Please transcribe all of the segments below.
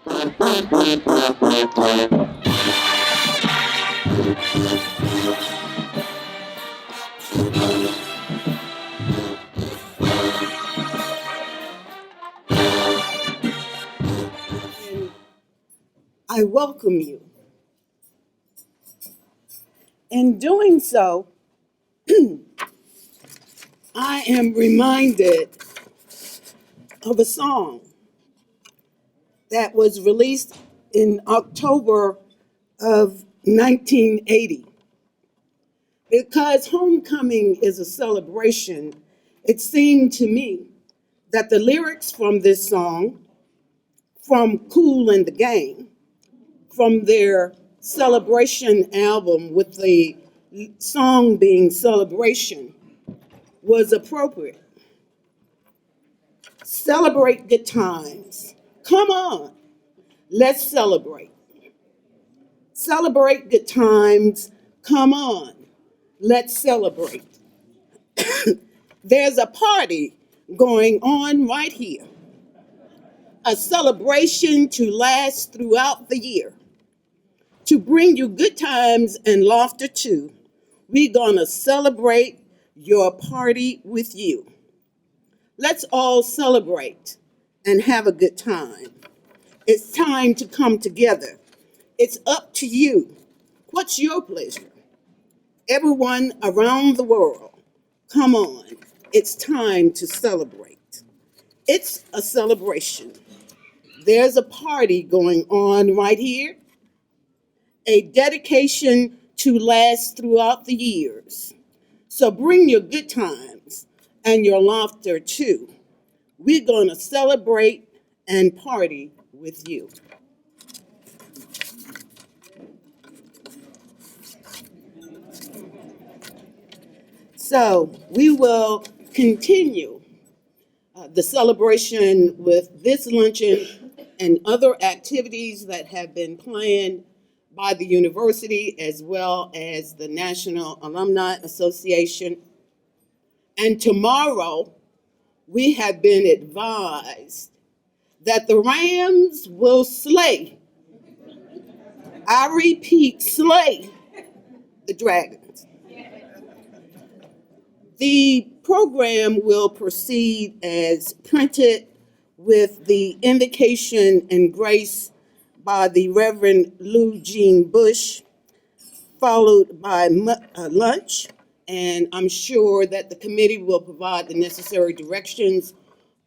I welcome you. In doing so, I am reminded of a song that was released in October of 1980. Because homecoming is a celebration, it seemed to me that the lyrics from this song, from Kool and the Gang, from their celebration album with the song being Celebration, was appropriate. Celebrate good times. Come on, let's celebrate. Celebrate good times. Come on, let's celebrate. There's a party going on right here, a celebration to last throughout the year, to bring you good times and laughter too. We're gonna celebrate your party with you. Let's all celebrate and have a good time. It's time to come together. It's up to you. What's your pleasure? Everyone around the world, come on. It's time to celebrate. It's a celebration. There's a party going on right here, a dedication to last throughout the years. So bring your good times and your laughter too. We're going to celebrate and party with you. So we will continue the celebration with this luncheon and other activities that have been planned by the university as well as the National Alumni Association. And tomorrow, we have been advised that the Rams will slay, I repeat, slay the Dragons. The program will proceed as printed with the invocation and grace by the Reverend Lou Jean Bush, followed by lunch. And I'm sure that the committee will provide the necessary directions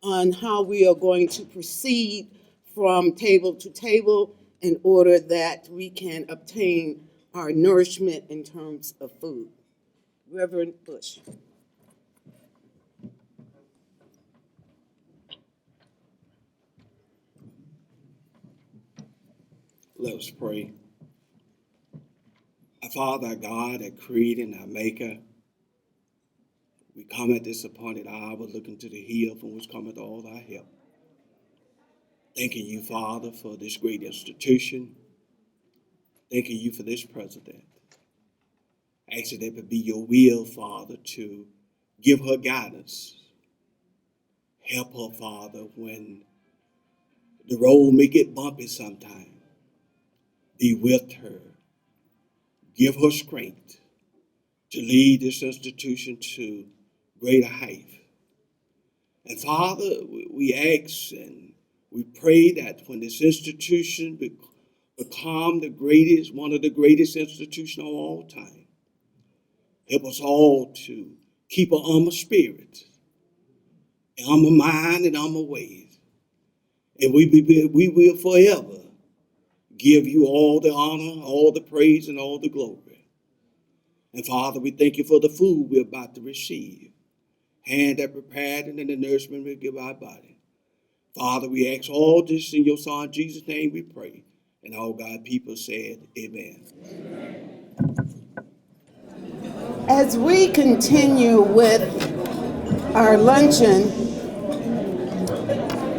on how we are going to proceed from table to table in order that we can obtain our nourishment in terms of food. Reverend Bush. Let us pray. Our Father, our God, our Creator, and our Maker, we come at this appointed hour looking to the hill from which cometh all our help. Thanking you, Father, for this great institution. Thanking you for this president. Asking that it be your will, Father, to give her guidance. Help her, Father, when the road may get bumpy sometime. Be with her. Give her strength to lead this institution to greater height. And Father, we ask and we pray that when this institution become the greatest, one of the greatest institutions of all time, help us all to keep an humble spirit, an humble mind, and humble ways. And we will forever give you all the honor, all the praise, and all the glory. And Father, we thank you for the food we're about to receive. Hand that prepared and the nourishment we give our body. Father, we ask all this in your Son, Jesus' name we pray. And all God people said, amen. As we continue with our luncheon,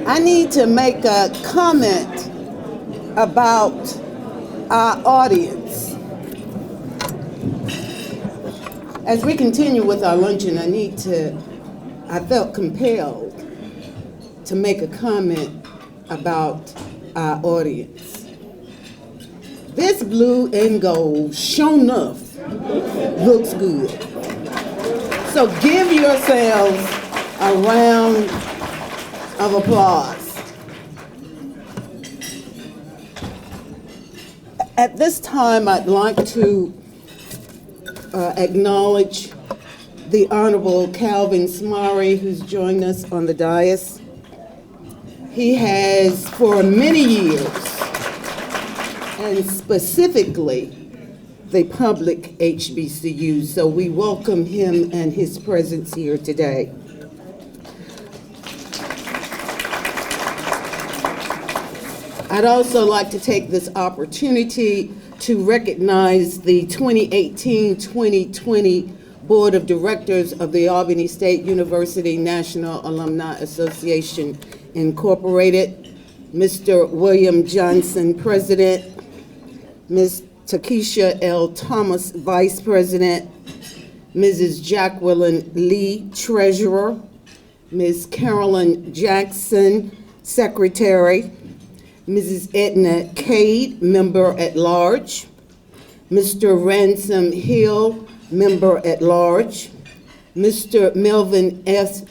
I need to make a comment about our audience. As we continue with our luncheon, I felt compelled to make a comment about our audience. This blue and gold, sure enough, looks good. So give yourselves a round of applause. At this time, I'd like to acknowledge the Honorable Calvin Smari, who's joined us on the dais. He has, for many years, and specifically the public HBCUs, so we welcome him and his presence here today. I'd also like to take this opportunity to recognize the 2018-2020 Board of Directors of the Albany State University National Alumni Association, Incorporated, Mr. William Johnson, President, Ms. Takesha L. Thomas, Vice President, Mrs. Jacqueline Lee, Treasurer, Ms. Carolyn Jackson, Secretary, Mrs. Edna Cade, Member at Large, Mr. Ransom Hill, Member at Large, Mr. Melvin S.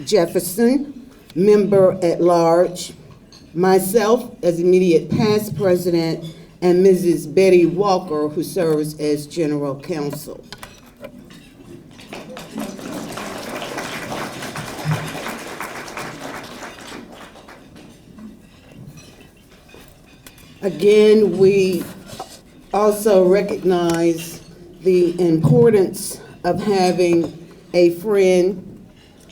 Jefferson, Member at Large, myself as immediate past president, and Mrs. Betty Walker, who serves as General Counsel. Again, we also recognize the importance of having a friend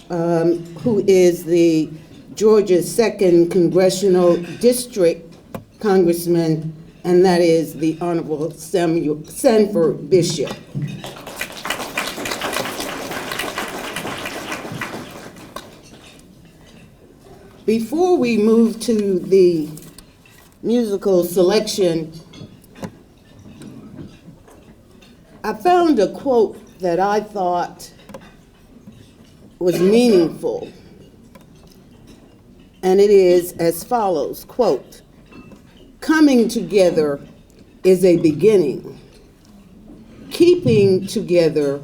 who is the Georgia 2nd Congressional District Congressman, and that is the Honorable Samuel Sanford Bishop. Before we move to the musical selection, I found a quote that I thought was meaningful, and it is as follows, quote, "Coming together is a beginning. Keeping together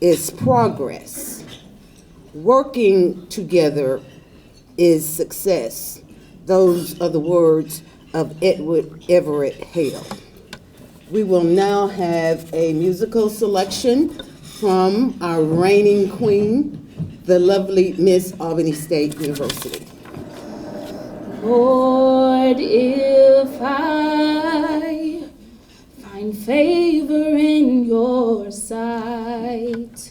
is progress. Working together is success." Those are the words of Edward Everett Hale. We will now have a musical selection from our reigning queen, the lovely Miss Albany State University. Lord, if I find favor in your sight,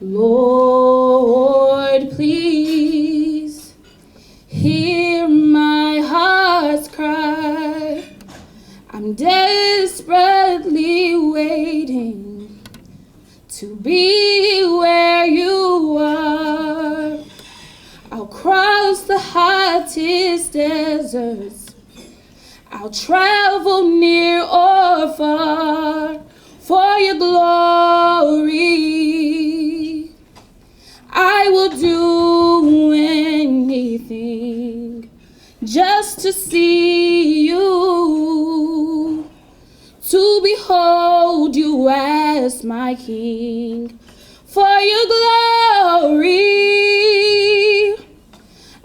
Lord, please hear my heart's cry. I'm desperately waiting to be where you are. I'll cross the hottest deserts. I'll travel near or far for your glory. I will do anything just to see you, to behold you as my King. For your glory,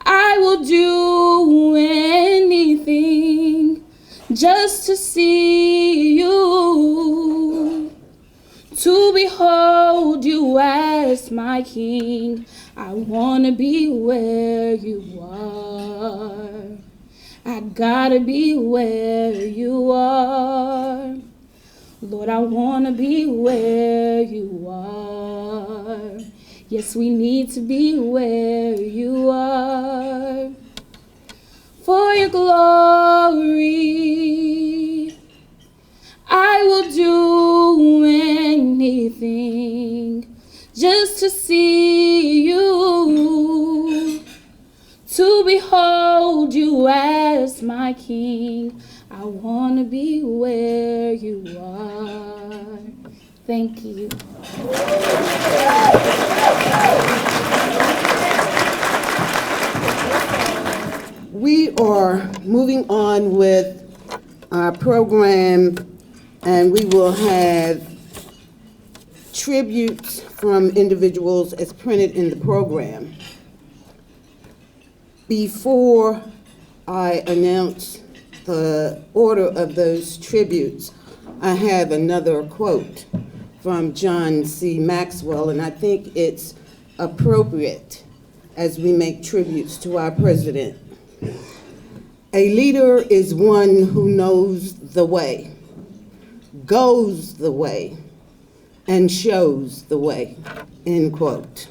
I will do anything just to see you, to behold you as my King. I want to be where you are. I gotta be where you are. Lord, I want to be where you are. Yes, we need to be where you are. For your glory, I will do anything just to see you, to behold you as my King. I want to be where you are. Thank you. We are moving on with our program, and we will have tributes from individuals as printed in the program. Before I announce the order of those tributes, I have another quote from John C. Maxwell, and I think it's appropriate as we make tributes to our president. A leader is one who knows the way, goes the way, and shows the way, end quote.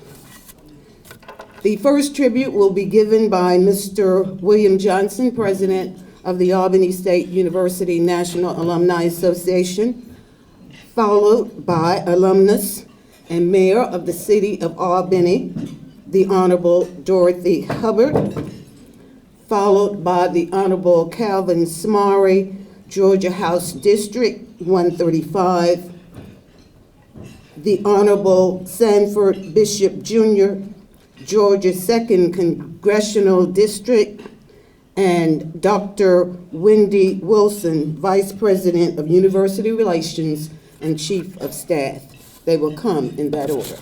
The first tribute will be given by Mr. William Johnson, President of the Albany State University National Alumni Association, followed by alumnus and Mayor of the City of Albany, the Honorable Dorothy Hubbard, followed by the Honorable Calvin Smari, Georgia House District 135, the Honorable Sanford Bishop Jr., Georgia 2nd Congressional District, and Dr. Wendy Wilson, Vice President of University Relations and Chief of Staff. They will come in that order.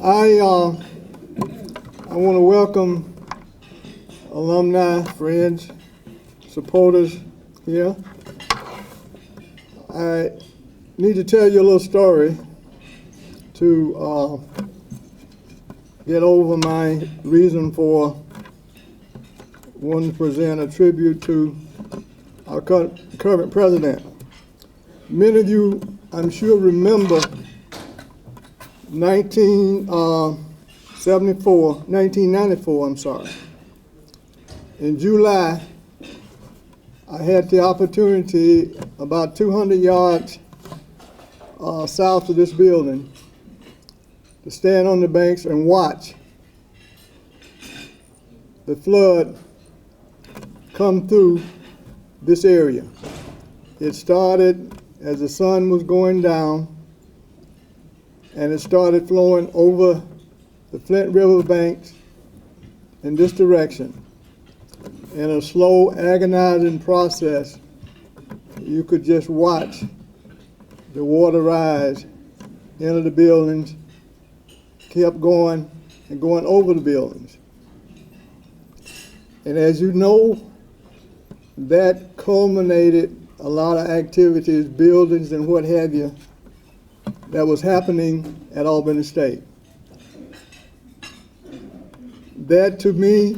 I want to welcome alumni, friends, supporters here. I need to tell you a little story to get over my reason for wanting to present a tribute to our current president. Many of you, I'm sure, remember 1994, In July, I had the opportunity about 200 yards south of this building to stand on the banks and watch the flood come through this area. It started as the sun was going down, and it started flowing over the Flint River banks in this direction. In a slow, agonizing process, you could just watch the water rise into the buildings, kept going and going over the buildings. And as you know, that culminated a lot of activities, buildings and what have you, that was happening at Albany State. That to me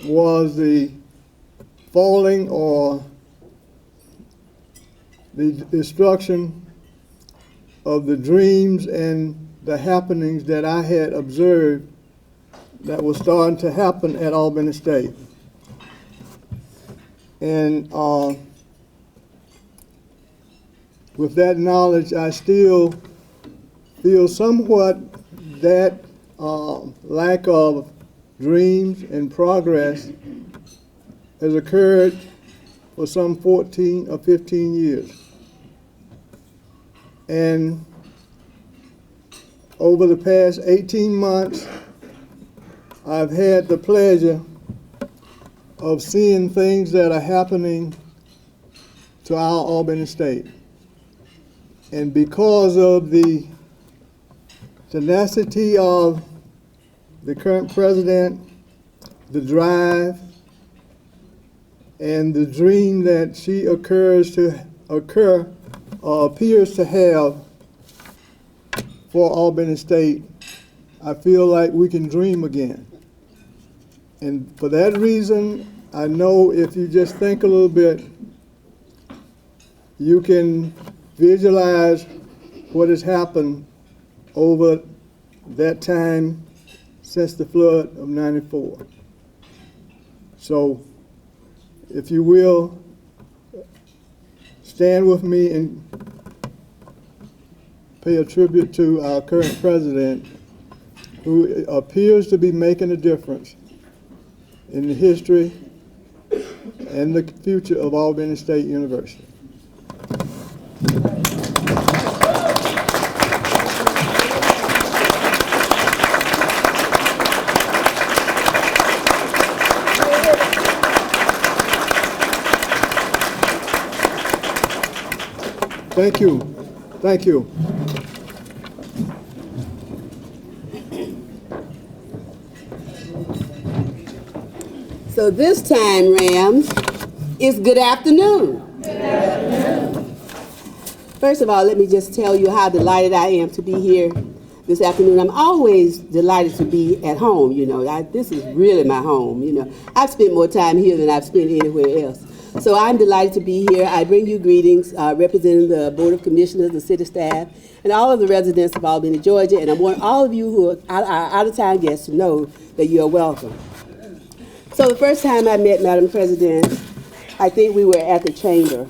was the falling or the destruction of the dreams and the happenings that I had observed that was starting to happen at Albany State. And with that knowledge, I still feel somewhat that lack of dreams and progress has occurred for some 14 or 15 years. And over the past 18 months, I've had the pleasure of seeing things that are happening to our Albany State. And because of the tenacity of the current president, the drive, and the dream that she appears to have for Albany State, I feel like we can dream again. And for that reason, I know if you just think a little bit, you can visualize what has happened over that time since the flood of '94. So, if you will, stand with me and pay a tribute to our current president, who appears to be making a difference in the history and the future of Albany State University. Thank you. Thank you. So this time, Rams, it's good afternoon. First of all, let me just tell you how delighted I am to be here this afternoon. I'm always delighted to be at home, you know. This is really my home, you know. I've spent more time here than I've spent anywhere else. So I'm delighted to be here. I bring you greetings representing the Board of Commissioners, the city staff, and all of the residents of Albany, Georgia. And I want all of you who are out-of-town guests to know that you are welcome. So the first time I met Madam President, I think we were at the chamber.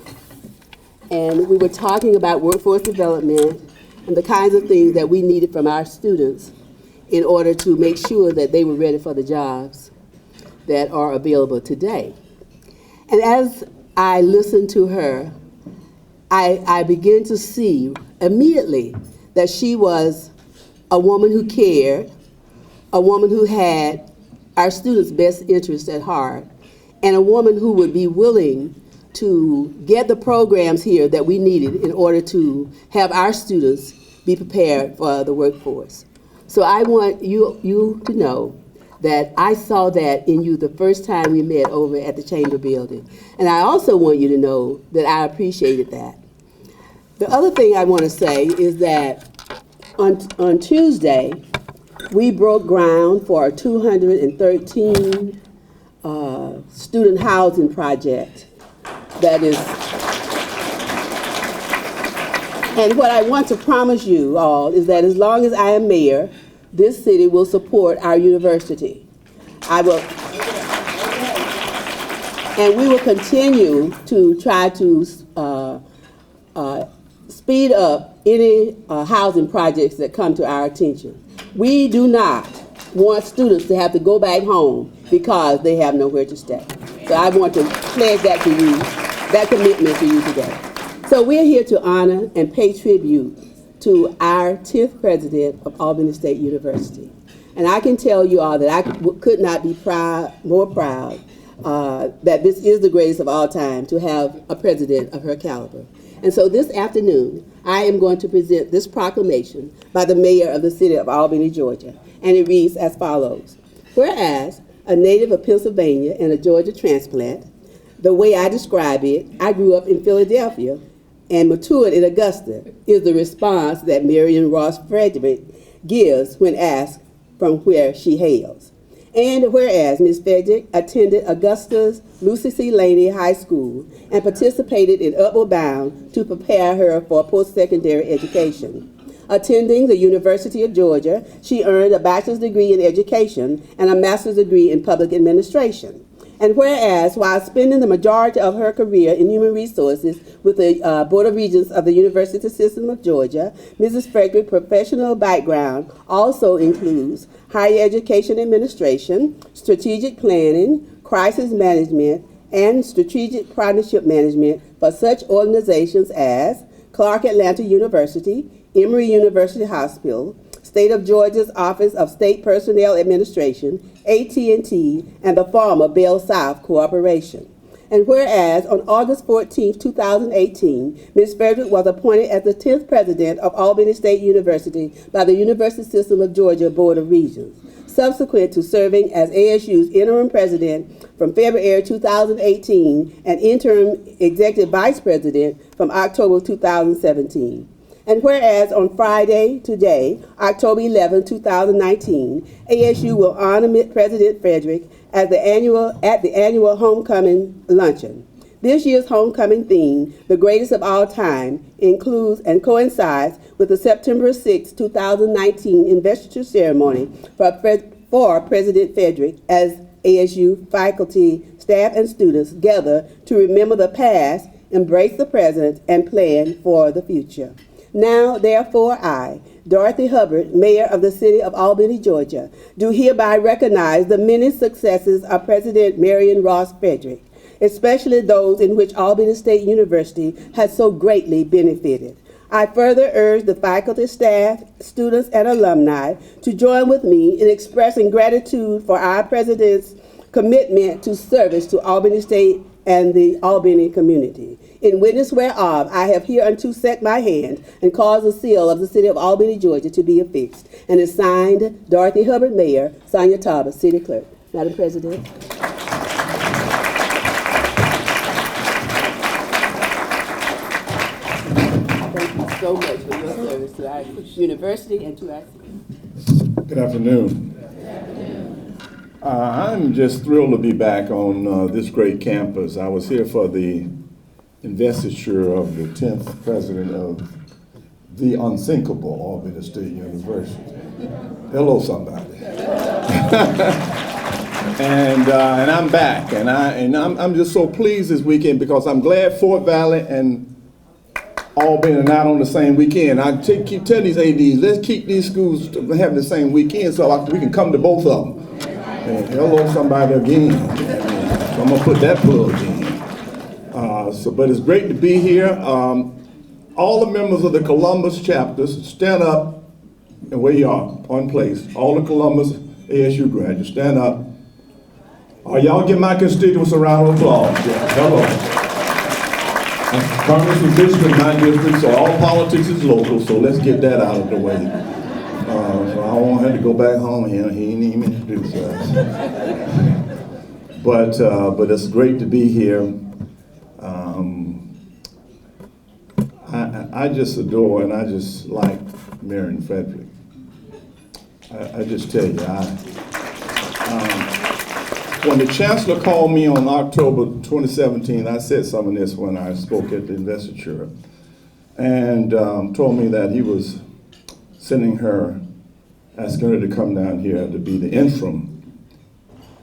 And we were talking about workforce development and the kinds of things that we needed from our students in order to make sure that they were ready for the jobs that are available today. And as I listened to her, I began to see immediately that she was a woman who cared, a woman who had our students' best interests at heart, and a woman who would be willing to get the programs here that we needed in order to have our students be prepared for the workforce. So I want you to know that I saw that in you the first time we met over at the Chamber building. And I also want you to know that I appreciated that. The other thing I want to say is that on Tuesday, we broke ground for a 213 student housing project that is, and what I want to promise you all is that as long as I am mayor, this city will support our university. And we will continue to try to speed up any housing projects that come to our attention. We do not want students to have to go back home because they have nowhere to stay. So I want to pledge that to you, that commitment to you today. So we're here to honor and pay tribute to our 10th president of Albany State University. And I can tell you all that I could not be more proud that this is the greatest of all time to have a president of her caliber. And so this afternoon, I am going to present this proclamation by the mayor of the city of Albany, Georgia. And it reads as follows. Whereas a native of Pennsylvania and a Georgia transplant, the way I describe it, I grew up in Philadelphia and matured in Augusta, is the response that Marion Ross Fedrick gives when asked from where she hails. And whereas Ms. Fedrick attended Augusta's Lucy C. Laney High School and participated in Upward Bound to prepare her for post-secondary education. Attending the University of Georgia, she earned a bachelor's degree in education and a master's degree in public administration. And whereas, while spending the majority of her career in human resources with the Board of Regents of the University System of Georgia, Mrs. Fedrick's professional background also includes higher education administration, strategic planning, crisis management, and strategic partnership management for such organizations as Clark Atlanta University, Emory University Hospital, State of Georgia's Office of State Personnel Administration, AT&T, and the former Bell South Corporation. And whereas on August 14, 2018, Ms. Fedrick was appointed as the 10th president of Albany State University by the University System of Georgia Board of Regents, subsequent to serving as ASU's interim president from February 2018 and interim executive vice president from October 2017. And whereas on Friday, today, October 11, 2019, ASU will honor President Fedrick at the annual Homecoming Luncheon. This year's homecoming theme, the greatest of all time, includes and coincides with the September 6, 2019 investiture ceremony for President Fedrick as ASU faculty, staff, and students gather to remember the past, embrace the present, and plan for the future. Now, therefore, I, Dorothy Hubbard, Mayor of the City of Albany, Georgia, do hereby recognize the many successes of President Marion Ross Fedrick, especially those in which Albany State University has so greatly benefited. I further urge the faculty, staff, students, and alumni to join with me in expressing gratitude for our President's commitment to service to Albany State and the Albany community. In witness whereof, I have hereunto set my hand and caused the seal of the city of Albany, Georgia to be affixed, and is signed Dorothy Hubbard, Mayor, Sonia Taba, City Clerk. Madam President. Thank you so much for your service to our university and to our city. Good afternoon. I'm just thrilled to be back on this great campus. I was here for the investiture of the 10th president of the unsinkable Albany State University. Hello, somebody. and I'm back, and I'm just so pleased this weekend because I'm glad Fort Valley and Albany are not on the same weekend. I keep telling these ADs, let's keep these schools having the same weekend so we can come to both of them. And hello, somebody again. So I'm gonna put that plug in. But it's great to be here. All the members of the Columbus chapters, stand up and where you are, on place. All the Columbus ASU graduates, stand up. Y'all give my constituents a round of applause. Yeah, hello. Congress is district, my district, so all politics is local, so let's get that out of the way. So I won't have to go back home here. He ain't even introduced us. But it's great to be here. I just adore and I just like Marion Fedrick. I just tell you, when the chancellor called me on October 2017, I said some of this when I spoke at the investiture, and told me that he was sending her, asking her to come down here to be the interim.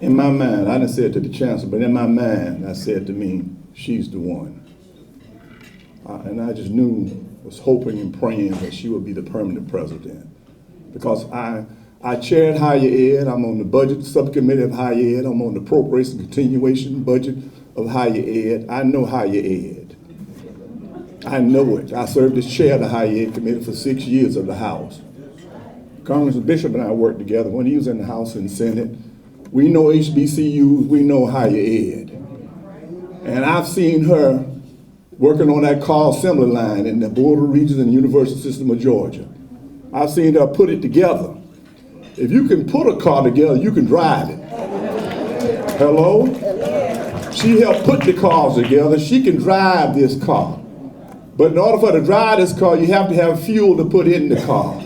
In my mind, I didn't say it to the chancellor, but in my mind, I said to me, she's the one. And I just was hoping and praying that she would be the permanent president. Because I chaired higher ed, I'm on the budget subcommittee of higher ed, I'm on the appropriation continuation budget of higher ed. I know higher ed. I know it. I served as chair of the higher ed committee for 6 years of the House. Congressman Bishop and I worked together when he was in the House and Senate. We know HBCUs, we know higher ed. And I've seen her working on that car assembly line in the border regions and the University System of Georgia. I've seen her put it together. If you can put a car together, you can drive it. Hello? She helped put the cars together. She can drive this car. But in order for her to drive this car, you have to have fuel to put in the car.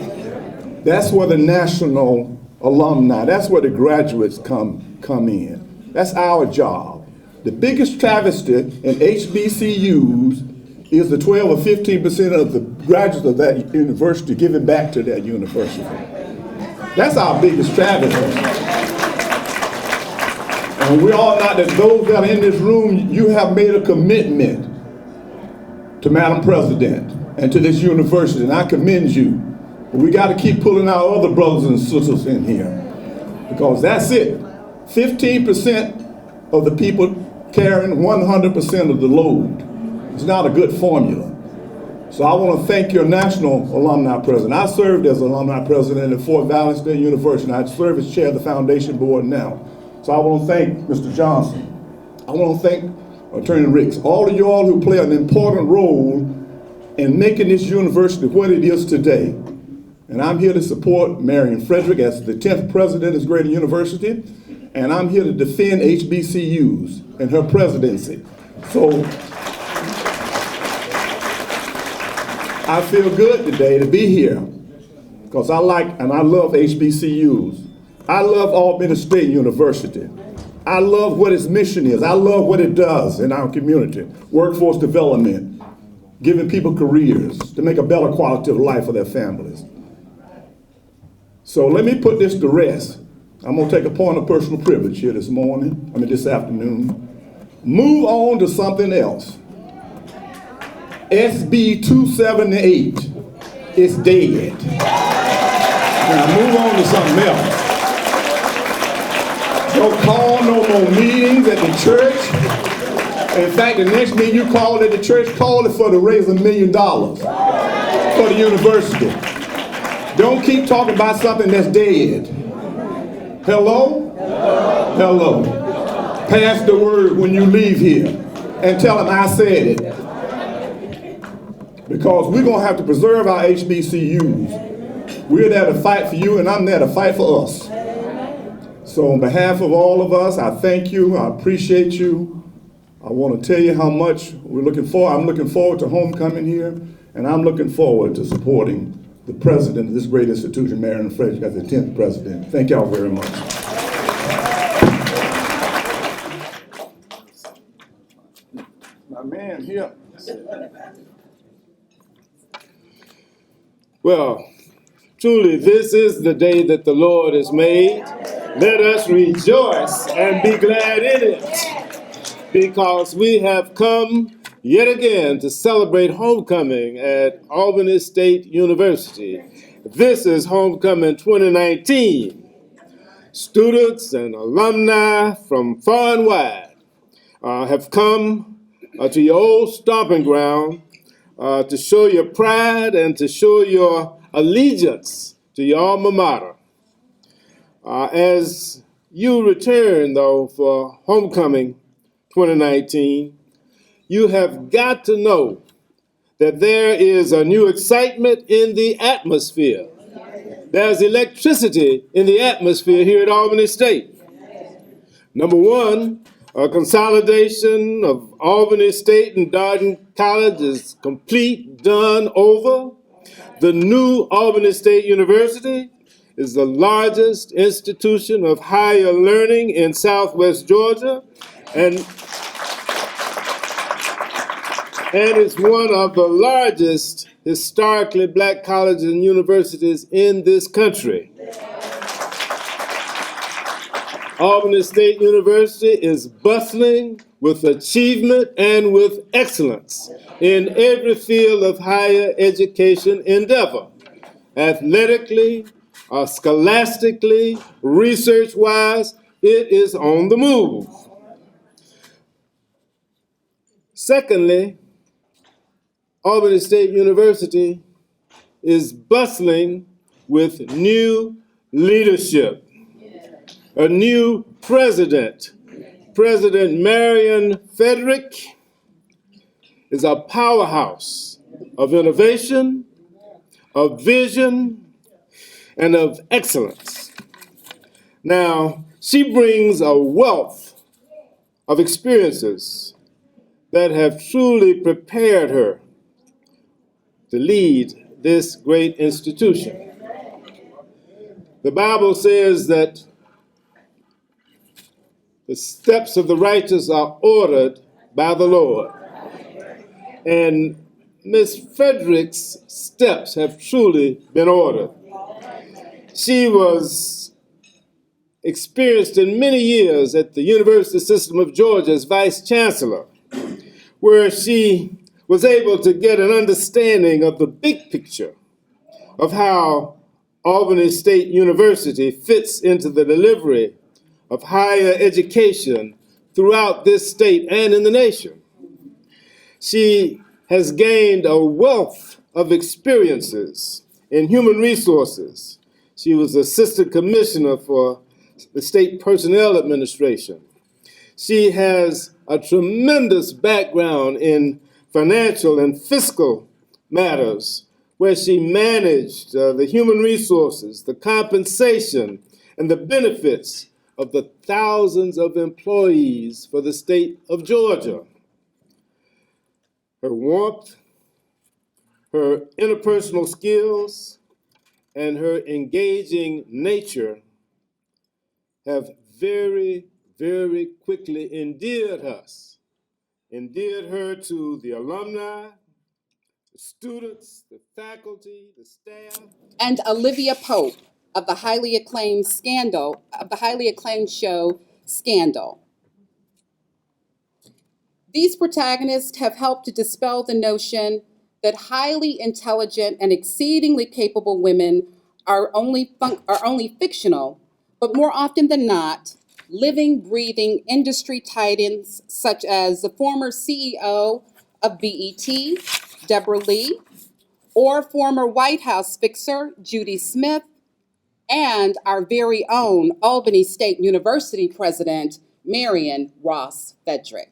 That's where the national alumni, that's where the graduates come in. That's our job. The biggest travesty in HBCUs is the 12 or 15% of the graduates of that university giving back to that university. That's our biggest travesty. And we all know that those that are in this room, you have made a commitment to Madam President and to this university, and I commend you. But we got to keep pulling our other brothers and sisters in here, because that's it. 15% of the people carrying 100% of the load. It's not a good formula. So I want to thank your national alumni president. I served as alumni president at Fort Valley State University. I serve as chair of the foundation board now. So I want to thank Mr. Johnson. I want to thank Attorney Ricks, all of you all who play an important role in making this university what it is today. And I'm here to support Marion Fedrick as the 10th president of this great university. And I'm here to defend HBCUs and her presidency. So I feel good today to be here because I like and I love HBCUs. I love Albany State University. I love what its mission is. I love what it does in our community. Workforce development, giving people careers to make a better quality of life for their families. So let me put this to rest. I'm going to take a point of personal privilege here this afternoon. Move on to something else. SB 278 is dead. Now move on to something else. Don't call no more meetings at the church. In fact, the next meeting you call at the church, call it for to raise $1 million for the university. Don't keep talking about something that's dead. Hello? Hello. Pass the word when you leave here. and tell them I said it. Because we're going to have to preserve our HBCUs. We're there to fight for you, and I'm there to fight for us. So on behalf of all of us, I thank you. I appreciate you. I want to tell you how much I'm looking forward to homecoming here, and I'm looking forward to supporting the president of this great institution, Marion Fedrick, as the 10th president. Thank y'all very much. My man here. Well, truly, this is the day that the Lord has made. Let us rejoice and be glad in it, because we have come yet again to celebrate homecoming at Albany State University. This is Homecoming 2019. Students and alumni from far and wide have come to your old stomping ground to show your pride and to show your allegiance to your alma mater. As you return, though, for Homecoming 2019, you have got to know that there is a new excitement in the atmosphere. There's electricity in the atmosphere here at Albany State. Number one, a consolidation of Albany State and Darden College is complete, done, over. The new Albany State University is the largest institution of higher learning in Southwest Georgia, and it's one of the largest historically black colleges and universities in this country. Albany State University is bustling with achievement and with excellence in every field of higher education endeavor. Athletically, scholastically, research-wise, it is on the move. Secondly, Albany State University is bustling with new leadership. A new president, President Marion Fedrick, is a powerhouse of innovation, of vision, and of excellence. Now, she brings a wealth of experiences that have truly prepared her to lead this great institution. The Bible says that the steps of the righteous are ordered by the Lord. And Ms. Fedrick's steps have truly been ordered. She was experienced in many years at the University System of Georgia as Vice Chancellor, where she was able to get an understanding of the big picture of how Albany State University fits into the delivery of higher education throughout this state and in the nation. She has gained a wealth of experiences in human resources. She was Assistant Commissioner for the State Personnel Administration. She has a tremendous background in financial and fiscal matters, where she managed the human resources, the compensation, and the benefits of the thousands of employees for the state of Georgia. Her warmth, her interpersonal skills, and her engaging nature have very, very quickly endeared her to the alumni, the students, the faculty, the staff. And Olivia Pope of the highly acclaimed show Scandal. These protagonists have helped to dispel the notion that highly intelligent and exceedingly capable women are only fictional, but more often than not, living, breathing industry titans such as the former CEO of BET, Deborah Lee, or former White House fixer, Judy Smith, and our very own Albany State University president, Marion Ross Fedrick.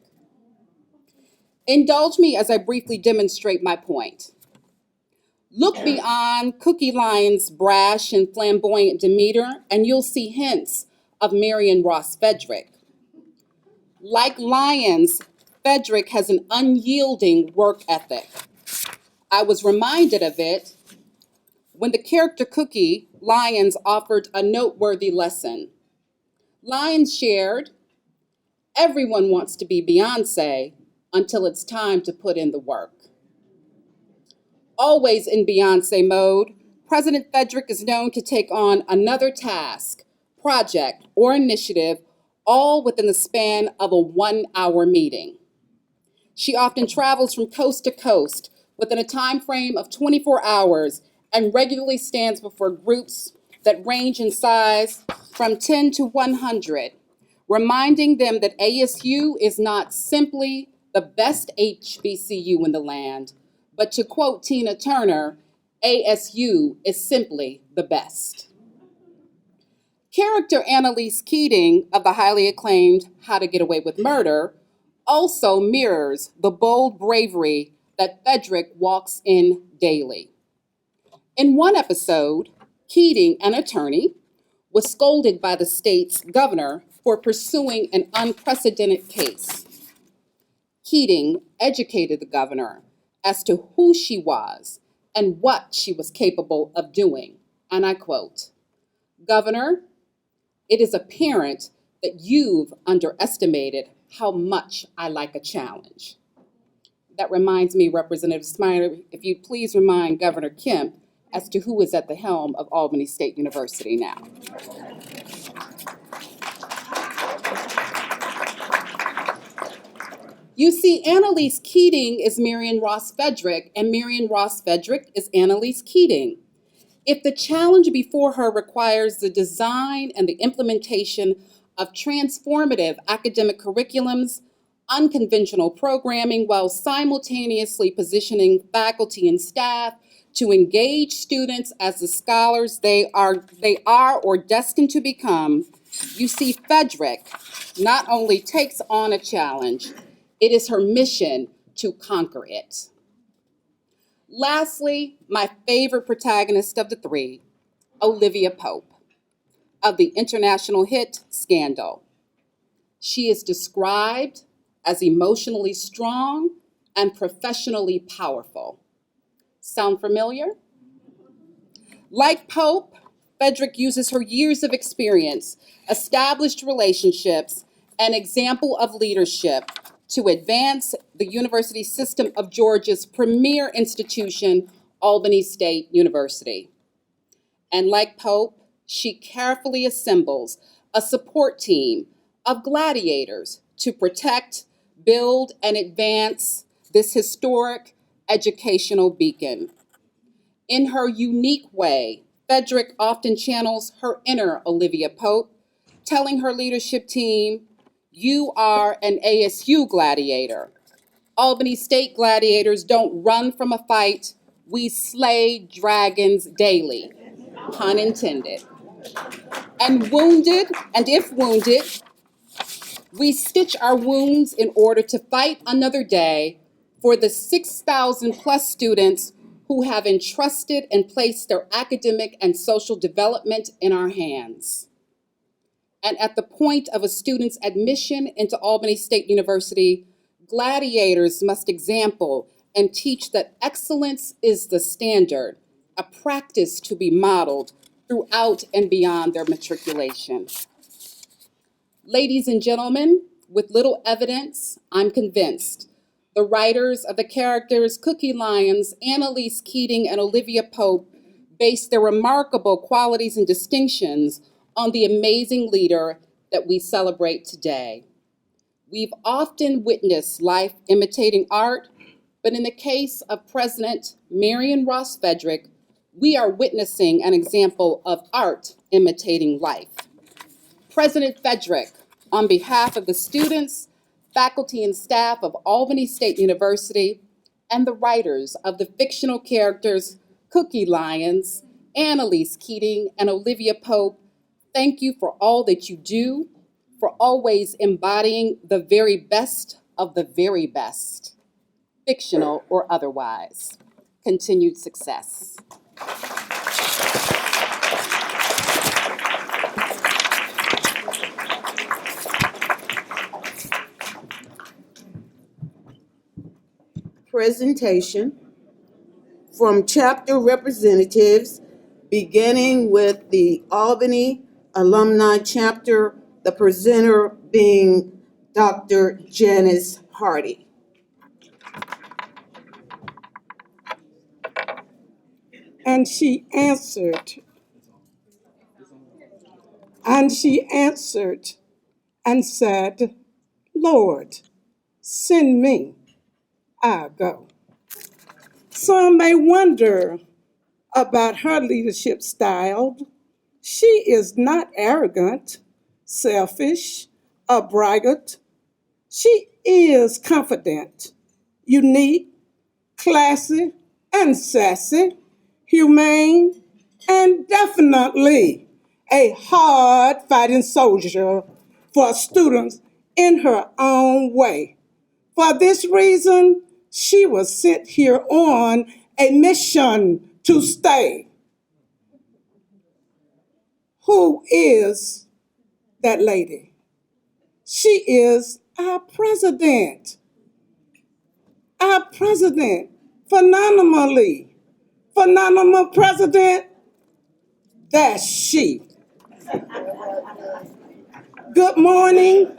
Indulge me as I briefly demonstrate my point. Look beyond Cookie Lion's brash and flamboyant demeanor, and you'll see hints of Marion Ross Fedrick. Like Lyons, Fedrick has an unyielding work ethic. I was reminded of it when the character Cookie Lyons offered a noteworthy lesson. Lyons shared, "Everyone wants to be Beyonce until it's time to put in the work." Always in Beyonce mode, President Fedrick is known to take on another task, project, or initiative, all within the span of a 1-hour meeting. She often travels from coast to coast within a time frame of 24 hours and regularly stands before groups that range in size from 10 to 100, reminding them that ASU is not simply the best HBCU in the land, but to quote Tina Turner, ASU is simply the best. Character Annalise Keating of the highly acclaimed How to Get Away with Murder also mirrors the bold bravery that Fedrick walks in daily. In one episode, Keating, an attorney, was scolded by the state's governor for pursuing an unprecedented case. Keating educated the governor as to who she was and what she was capable of doing. And I quote, "Governor, it is apparent that you've underestimated how much I like a challenge." That reminds me, Representative Snyder, if you'd please remind Governor Kemp as to who is at the helm of Albany State University now. You see, Annalise Keating is Marion Ross Fedrick, and Marion Ross Fedrick is Annalise Keating. If the challenge before her requires the design and the implementation of transformative academic curriculums, unconventional programming, while simultaneously positioning faculty and staff to engage students as the scholars they are or destined to become, you see Fedrick not only takes on a challenge, it is her mission to conquer it. Lastly, my favorite protagonist of the three, Olivia Pope, of the international hit Scandal. She is described as emotionally strong and professionally powerful. Sound familiar? Like Pope, Fedrick uses her years of experience, established relationships, and example of leadership to advance the University System of Georgia's premier institution, Albany State University. And like Pope, she carefully assembles a support team of gladiators to protect, build, and advance this historic educational beacon. In her unique way, Fedrick often channels her inner Olivia Pope, telling her leadership team, "You are an ASU gladiator. Albany State gladiators don't run from a fight. We slay dragons daily," pun intended. And if wounded, we stitch our wounds in order to fight another day for the 6,000 plus students who have entrusted and placed their academic and social development in our hands. And at the point of a student's admission into Albany State University, gladiators must example and teach that excellence is the standard, a practice to be modeled throughout and beyond their matriculation. Ladies and gentlemen, with little evidence, I'm convinced the writers of the characters Cookie Lyons, Annalise Keating, and Olivia Pope based their remarkable qualities and distinctions on the amazing leader that we celebrate today. We've often witnessed life imitating art, but in the case of President Marion Ross Fedrick, we are witnessing an example of art imitating life. President Fedrick, on behalf of the students, faculty, and staff of Albany State University, and the writers of the fictional characters Cookie Lyons, Annalise Keating, and Olivia Pope, thank you for all that you do, for always embodying the very best of the very best. fictional or otherwise. Continued success. Presentation from chapter representatives, beginning with the Albany Alumni Chapter, the presenter being Dr. Janice Hardy. And she answered and said, Lord, send me, I'll go. Some may wonder about her leadership style. She is not arrogant, selfish, or braggart. She is confident, unique, classy, and sassy, humane, and definitely a hard-fighting soldier for students in her own way. For this reason, she was sent here on a mission to stay. Who is that lady? She is our president. Our president, phenomenal president, that's she. Good morning.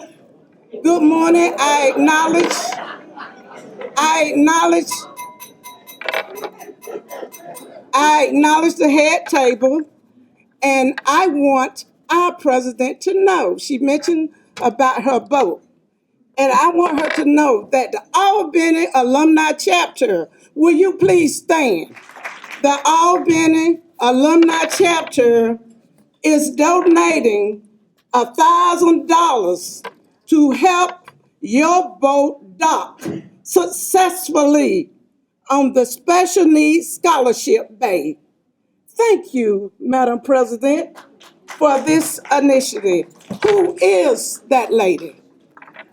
I acknowledge the head table, and I want our president to know. She mentioned about her vote, and I want her to know that the Albany Alumni Chapter, will you please stand? The Albany Alumni Chapter is donating $1,000 to help your boat dock successfully on the Special Needs Scholarship Bay. Thank you, Madam President, for this initiative. Who is that lady?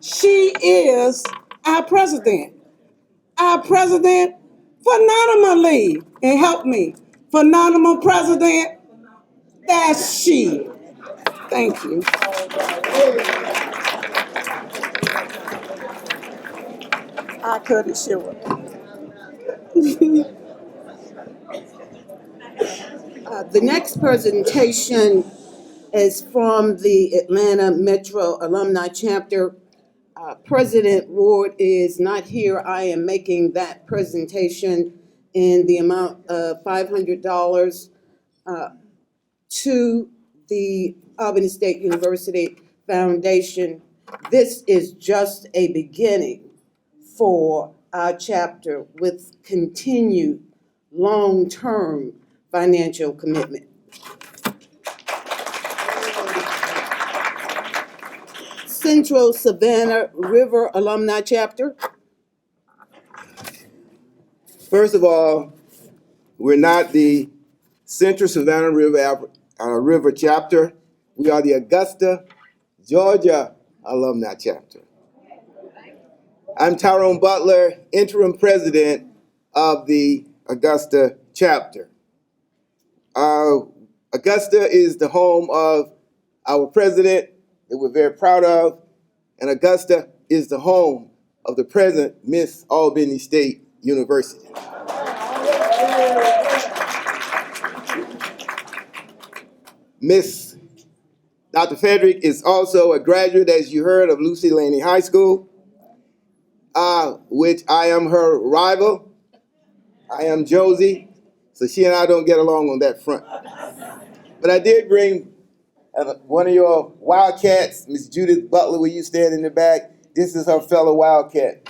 She is our president. Our president, phenomenally, and help me, phenomenal president, that's she. Thank you. I cut it short. The next presentation is from the Atlanta Metro Alumni Chapter. President Ward is not here. I am making that presentation in the amount of $500 to the Albany State University Foundation. This is just a beginning for our chapter with continued long-term financial commitment. Central Savannah River Alumni Chapter. First of all, we're not the Central Savannah River Chapter. We are the Augusta, Georgia Alumni Chapter. I'm Tyrone Butler, interim president of the Augusta Chapter. Augusta is the home of our president that we're very proud of, and Augusta is the home of the present Miss Albany State University. Miss Dr. Fedrick is also a graduate, as you heard, of Lucy Laney High School, which I am her rival. I am Josie, so she and I don't get along on that front. But I did bring one of your Wildcats, Miss Judith Butler, will you stand in the back? This is her fellow Wildcat.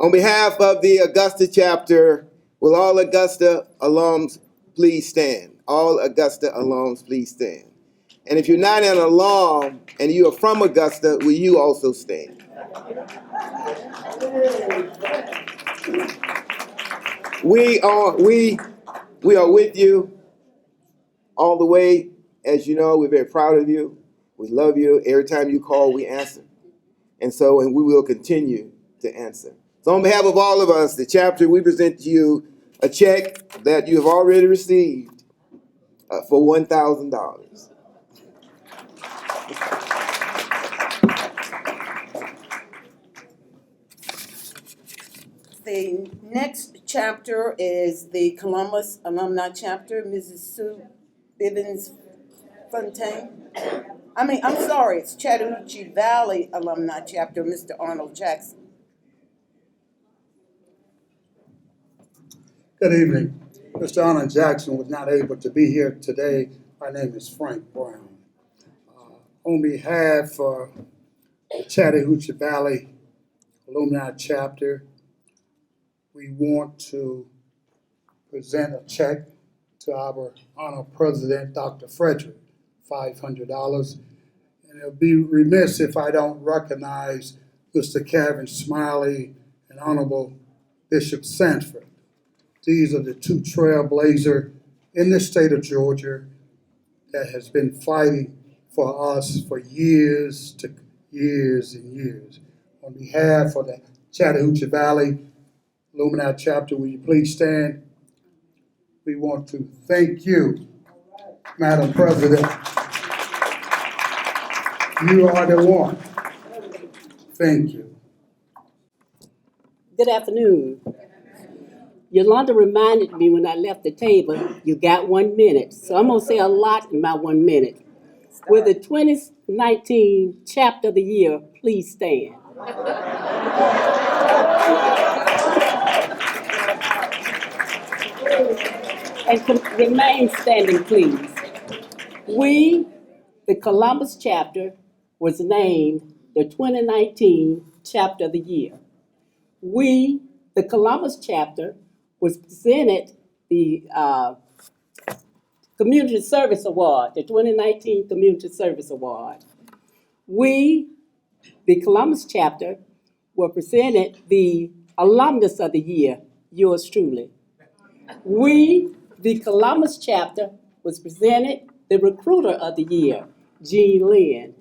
On behalf of the Augusta chapter, will all Augusta alums please stand? All Augusta alums please stand. And if you're not an alum and you are from Augusta, will you also stand? We are with you all the way. As you know, we're very proud of you. We love you. Every time you call, we answer. and we will continue to answer. So on behalf of all of us, the chapter, we present to you a check that you have already received for $1,000. The next chapter is the Columbus Alumni Chapter, Mrs. Sue Bivens Fontaine. It's Chattahoochee Valley Alumni Chapter, Mr. Arnold Jackson. Good evening. Mr. Arnold Jackson was not able to be here today. My name is Frank Brown. On behalf of the Chattahoochee Valley Alumni Chapter, we want to present a check to our honored president, Dr. Fedrick, $500. And it'll be remiss if I don't recognize Mr. Kevin Smiley and Honorable Bishop Sanford. These are the two trailblazers in the state of Georgia that has been fighting for us for years and years. On behalf of the Chattahoochee Valley Alumni Chapter, will you please stand? We want to thank you, Madam President. You are the one. Thank you. Good afternoon. Yolanda reminded me when I left the table, you got 1 minute. So I'm going to say a lot in my 1 minute. With the 2019 Chapter of the Year, please stand. And remain standing, please. We, the Columbus Chapter, was named the 2019 Chapter of the Year. We, the Columbus Chapter, was presented the Community Service Award, the 2019 Community Service Award. We, the Columbus Chapter, were presented the Alumnus of the Year, yours truly. We, the Columbus Chapter, was presented the Recruiter of the Year, Jean Lynn.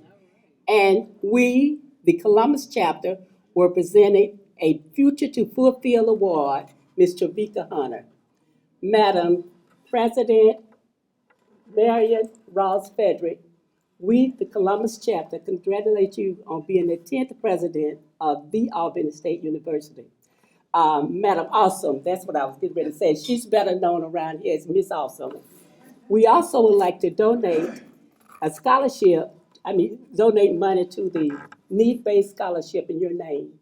And we, the Columbus Chapter, were presented a Future to Fulfill Award, Ms. Travika Hunter. Madam President Marion Ross Fedrick, we, the Columbus Chapter, congratulate you on being the 10th president of the Albany State University. Madam Awesome, that's what I was getting ready to say. She's better known around here as Miss Awesome. We also would like to donate a scholarship, donate money to the need-based scholarship in your name.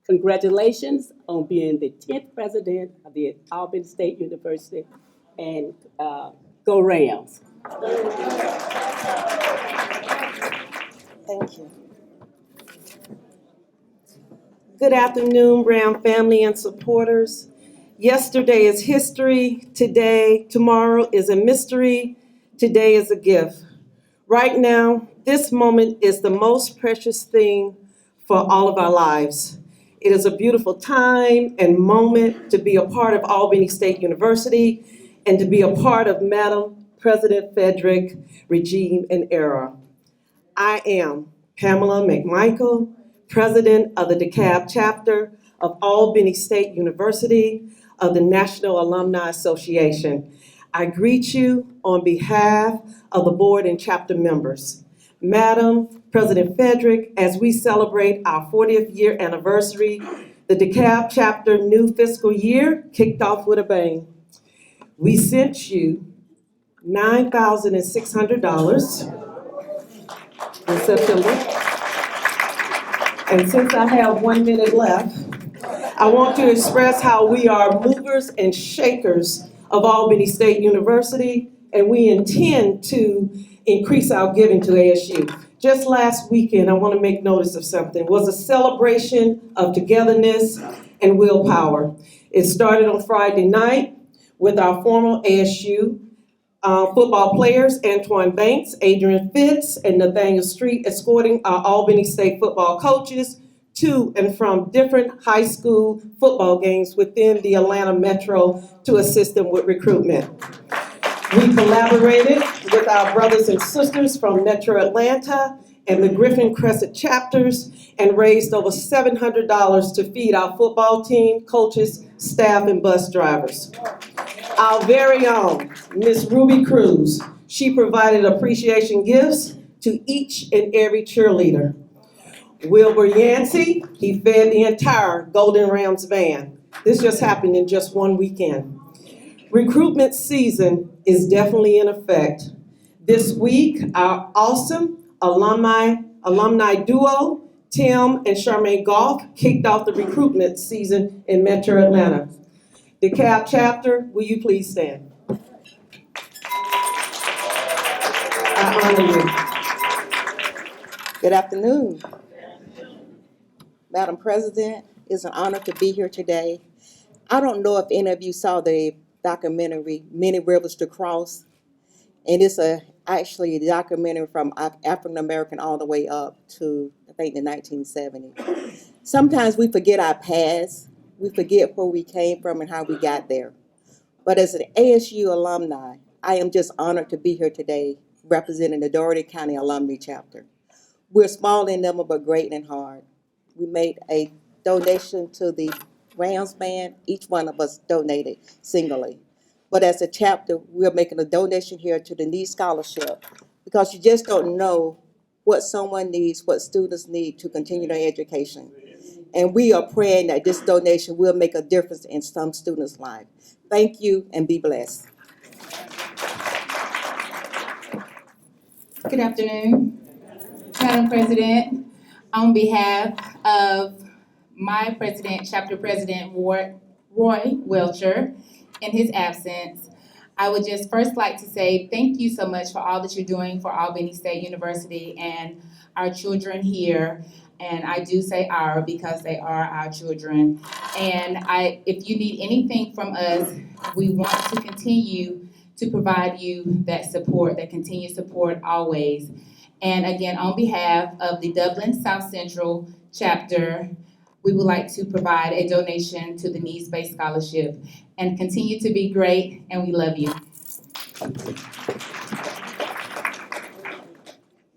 Congratulations on being the 10th president of the Albany State University, and go Rams. Thank you. Good afternoon, Brown family and supporters. Yesterday is history. Tomorrow is a mystery. Today is a gift. Right now, this moment is the most precious thing for all of our lives. It is a beautiful time and moment to be a part of Albany State University and to be a part of Madam President Fedrick regime and era. I am Pamela McMichael, President of the DeKalb Chapter of Albany State University of the National Alumni Association. I greet you on behalf of the board and chapter members. Madam President Fedrick, as we celebrate our 40th year anniversary, the DeKalb Chapter new fiscal year kicked off with a bang. We sent you $9,600 in September. And since I have 1 minute left, I want to express how we are movers and shakers of Albany State University, and we intend to increase our giving to ASU. Just last weekend, I want to make notice of something. It was a celebration of togetherness and willpower. It started on Friday night with our former ASU football players, Antoine Banks, Adrian Fitz, and Nathaniel Street, escorting our Albany State football coaches to and from different high school football games within the Atlanta Metro to assist them with recruitment. We collaborated with our brothers and sisters from Metro Atlanta and the Griffin Crescent chapters and raised over $700 to feed our football team, coaches, staff, and bus drivers. Our very own Miss Ruby Cruz, she provided appreciation gifts to each and every cheerleader. Wilbur Yancey, he fed the entire Golden Rams band. This just happened in just one weekend. Recruitment season is definitely in effect. This week, our awesome alumni duo, Tim and Charmaine Goff, kicked off the recruitment season in Metro Atlanta. DeKalb chapter, will you please stand? I honor you. Good afternoon. Madam President, it's an honor to be here today. I don't know if any of you saw the documentary, Many Rivers to Cross, and it's actually a documentary from African American all the way up to, I think, the 1970s. Sometimes we forget our past, we forget where we came from and how we got there. But as an ASU alumni, I am just honored to be here today representing the Dougherty County Alumni Chapter. We're small in number, but great in heart. We made a donation to the Rams band. Each one of us donated singly. But as a chapter, we're making a donation here to the Need Scholarship because you just don't know what someone needs, what students need to continue their education. And we are praying that this donation will make a difference in some students' life. Thank you and be blessed. Good afternoon, Madam President. On behalf of my president, chapter president, Roy Welcher, in his absence, I would just first like to say thank you so much for all that you're doing for Albany State University and our children here. And I do say our because they are our children. And if you need anything from us, we want to continue to provide you that support, that continued support always. And again, on behalf of the Dublin South Central chapter, we would like to provide a donation to the Needs-Based Scholarship and continue to be great, and we love you.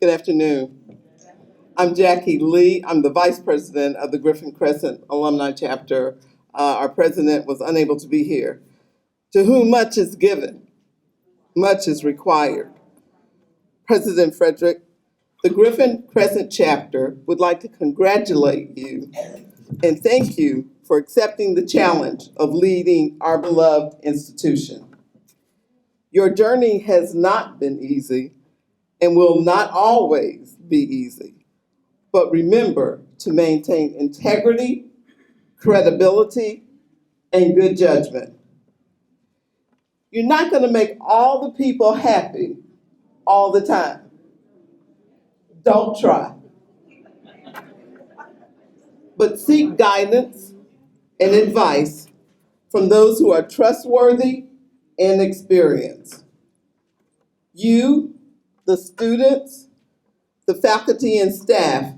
Good afternoon. I'm Jackie Lee. I'm the Vice President of the Griffin Crescent Alumni Chapter. Our president was unable to be here. To whom much is given, much is required. President Fedrick, the Griffin Crescent Chapter would like to congratulate you and thank you for accepting the challenge of leading our beloved institution. Your journey has not been easy and will not always be easy, but remember to maintain integrity, credibility, and good judgment. You're not going to make all the people happy all the time. Don't try. But seek guidance and advice from those who are trustworthy and experienced. You, the students, the faculty and staff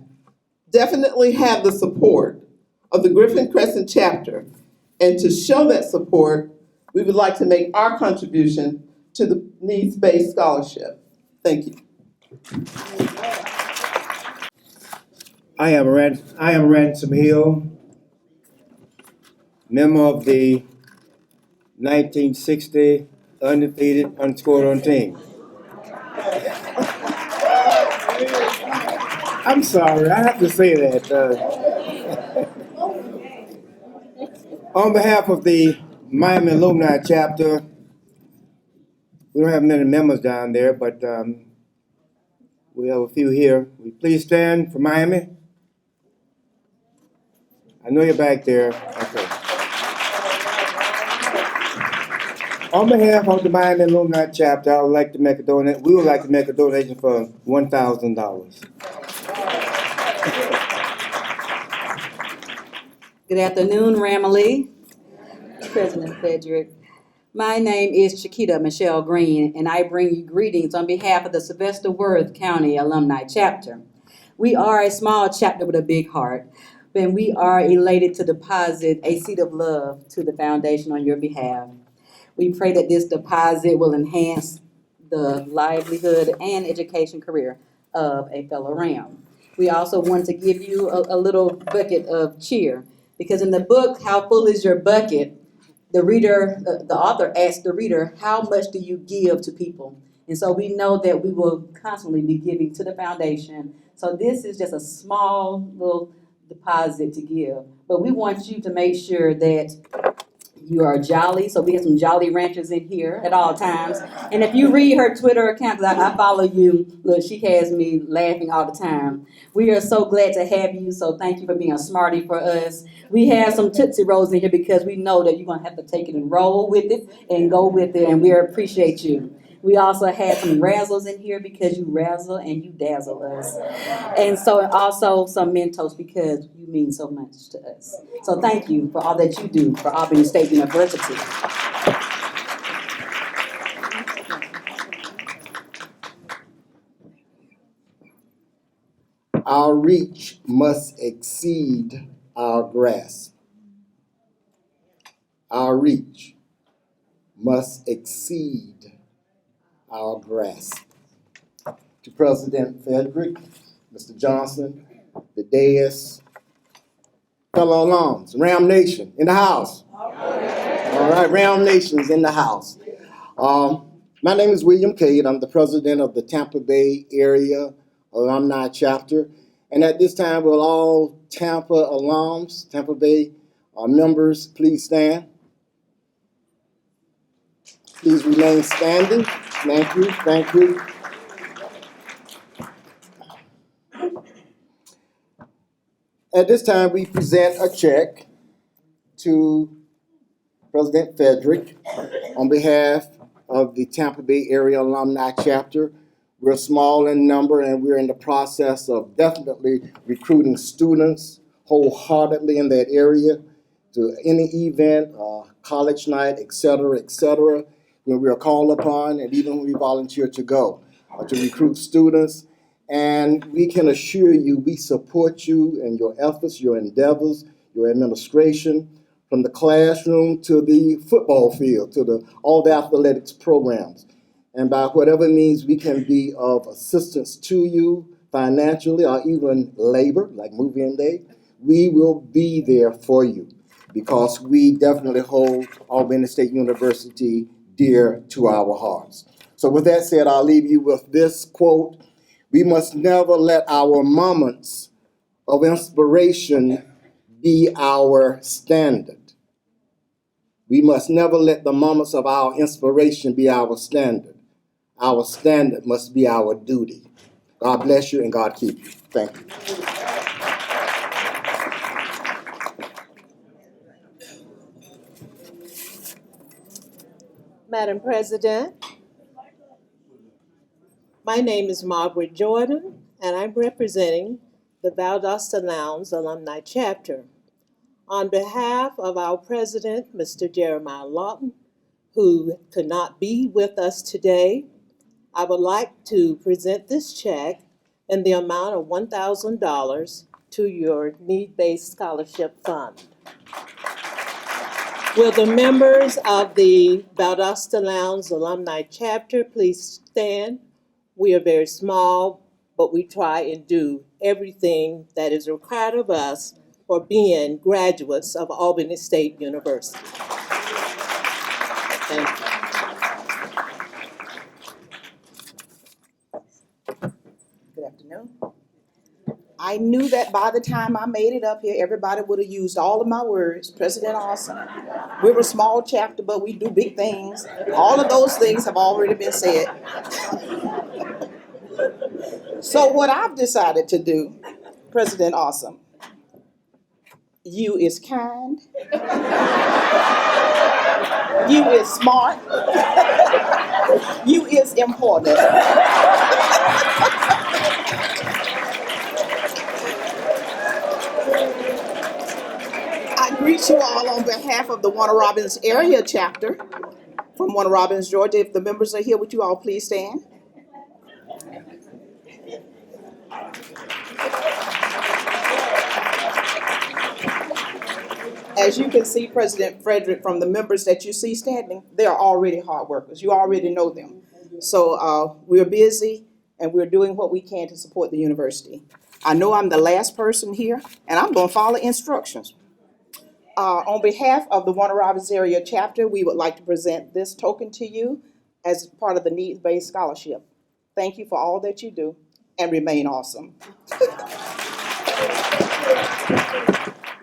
definitely have the support of the Griffin Crescent Chapter. And to show that support, we would like to make our contribution to the Needs-Based Scholarship. Thank you. I am Ransom Hill, member of the 1960 undefeated, unscored on team. I'm sorry, I have to say that. On behalf of the Miami Alumni Chapter, we don't have many members down there, but we have a few here. Will you please stand for Miami? I know you're back there. Okay. On behalf of the Marion Alumni Chapter, I would like to make a donation. We would like to make a donation for $1,000. Good afternoon, Ramalee. President Fedrick. My name is Chiquita Michelle Green, and I bring you greetings on behalf of the Sylvester Worth County Alumni Chapter. We are a small chapter with a big heart, and we are elated to deposit a seed of love to the foundation on your behalf. We pray that this deposit will enhance the livelihood and education career of a fellow Ram. We also want to give you a little bucket of cheer, because in the book, How Full Is Your Bucket? The author asked the reader, how much do you give to people? And so we know that we will constantly be giving to the foundation. So this is just a small little deposit to give. But we want you to make sure that you are jolly. So we have some Jolly Ranchers in here at all times. And if you read her Twitter account, because I follow you, look, she has me laughing all the time. We are so glad to have you. So thank you for being a smarty for us. We have some Tootsie Rolls in here because we know that you're going to have to take it and roll with it and go with it. And we appreciate you. We also have some razzles in here because you razzle and you dazzle us. And so also some Mentos because you mean so much to us. So thank you for all that you do for Albany State University. Our reach must exceed our grasp. Our reach must exceed our grasp. To President Fedrick, Mr. Johnson, the dais, fellow alums, Ram Nation in the house. All right, Ram Nation's in the house. My name is William Cade. I'm the president of the Tampa Bay Area Alumni Chapter. And at this time, will all Tampa alums, Tampa Bay members, please stand. Please remain standing. Thank you, thank you. At this time, we present a check to President Fedrick on behalf of the Tampa Bay Area Alumni Chapter. We're small in number and we're in the process of definitely recruiting students wholeheartedly in that area to any event, college night, et cetera, when we are called upon and even when we volunteer to go to recruit students. And we can assure you we support you in your efforts, your endeavors, your administration, from the classroom to the football field, to all the athletics programs. And by whatever means we can be of assistance to you financially or even labor, like move-in day, we will be there for you because we definitely hold Albany State University dear to our hearts. So with that said, I'll leave you with this quote: we must never let our moments of inspiration be our standard. We must never let the moments of our inspiration be our standard. Our standard must be our duty. God bless you and God keep you. Thank you. Madam President, my name is Margaret Jordan, and I'm representing the Valdosta Lowndes Alumni Chapter. On behalf of our president, Mr. Jeremiah Lawton, who could not be with us today, I would like to present this check in the amount of $1,000 to your need-based scholarship fund. Will the members of the Valdosta Lowndes Alumni Chapter please stand? We are very small, but we try and do everything that is required of us for being graduates of Albany State University. Thank you. Good afternoon. I knew that by the time I made it up here, everybody would have used all of my words. President Awesome. We're a small chapter, but we do big things. All of those things have already been said. So what I've decided to do, President Awesome, you is kind. You is smart. You is important. I greet you all on behalf of the Warner Robins Area Chapter from Warner Robins, Georgia. If the members are here, would you all please stand? As you can see, President Fedrick, from the members that you see standing, they are already hard workers. You already know them. So we're busy and we're doing what we can to support the university. I know I'm the last person here, and I'm going to follow instructions. On behalf of the Warner Robins Area Chapter, we would like to present this token to you as part of the needs-based scholarship. Thank you for all that you do, and remain awesome.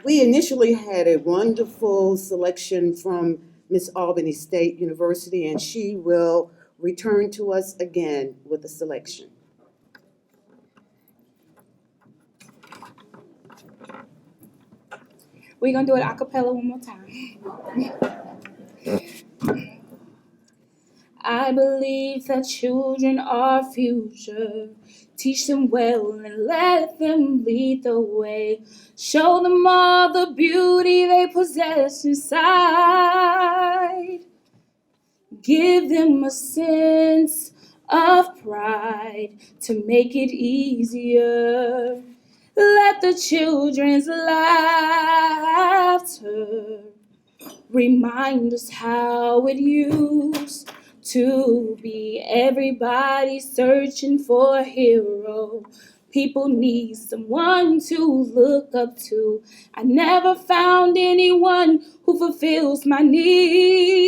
We initially had a wonderful selection from Miss Albany State University, and she will return to us again with a selection. We're gonna do it a cappella one more time. I believe that children are future. Teach them well and let them lead the way. Show them all the beauty they possess inside. Give them a sense of pride to make it easier. Let the children's laughter remind us how it used to be. Everybody searching for a hero. People need someone to look up to. I never found anyone who fulfills my needs.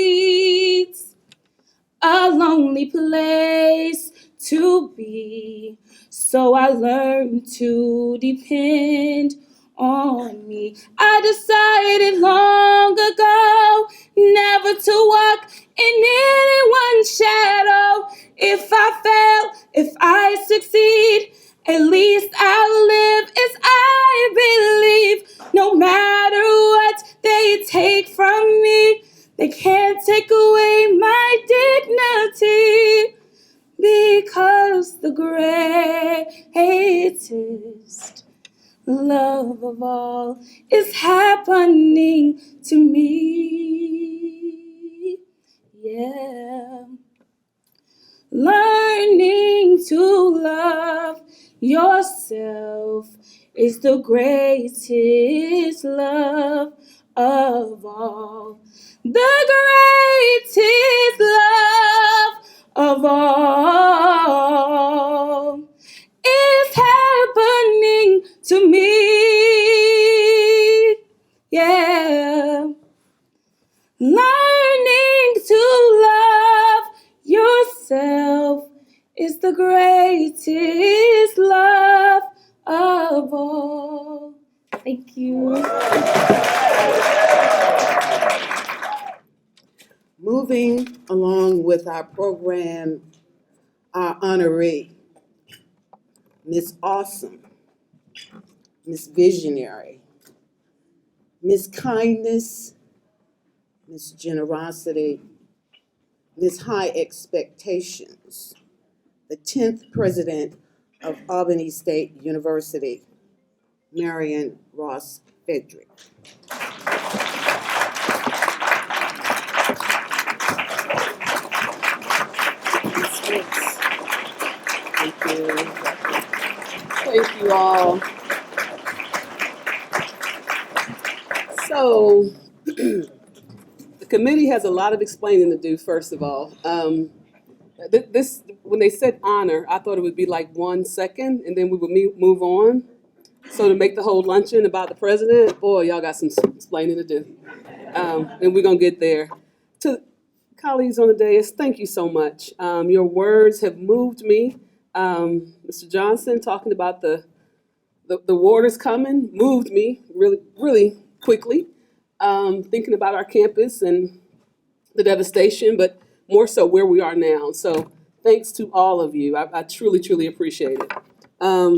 A lonely place to be. So I learned to depend on me. I decided long ago never to walk in anyone's shadow. If I fail, if I succeed, at least I'll live as I believe. No matter what they take from me, they can't take away my dignity. Because the greatest love of all is happening to me. Yeah. Learning to love yourself is the greatest love of all. The greatest love of all is happening to me. Yeah. Learning to love yourself is the greatest love of all. Thank you. Moving along with our program, our honoree, Miss Awesome, Miss Visionary, Miss Kindness, Miss Generosity, Miss High Expectations, the 10th President of Albany State University, Marion Ross Fedrick. Thank you. Thank you all. So, the committee has a lot of explaining to do, first of all. This, when they said honor, I thought it would be like 1 second and then we would move on. So to make the whole luncheon about the president, boy, y'all got some explaining to do. And we're gonna get there. To colleagues on the dais, thank you so much. Your words have moved me. Mr. Johnson talking about the waters coming moved me really quickly. Thinking about our campus and the devastation, but more so where we are now. So thanks to all of you. I truly appreciate it.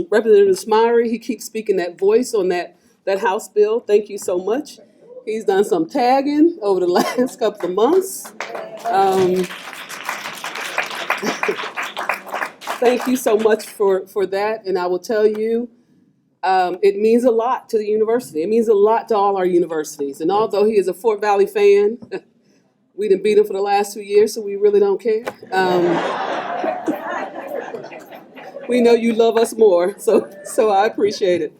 Representative Smyrie, he keeps speaking that voice on that House bill. Thank you so much. He's done some tagging over the last couple of months. Thank you so much for that. And I will tell you, it means a lot to the university. It means a lot to all our universities. And although he is a Fort Valley fan, we didn't beat him for the last 2 years, so we really don't care. We know you love us more, so I appreciate it.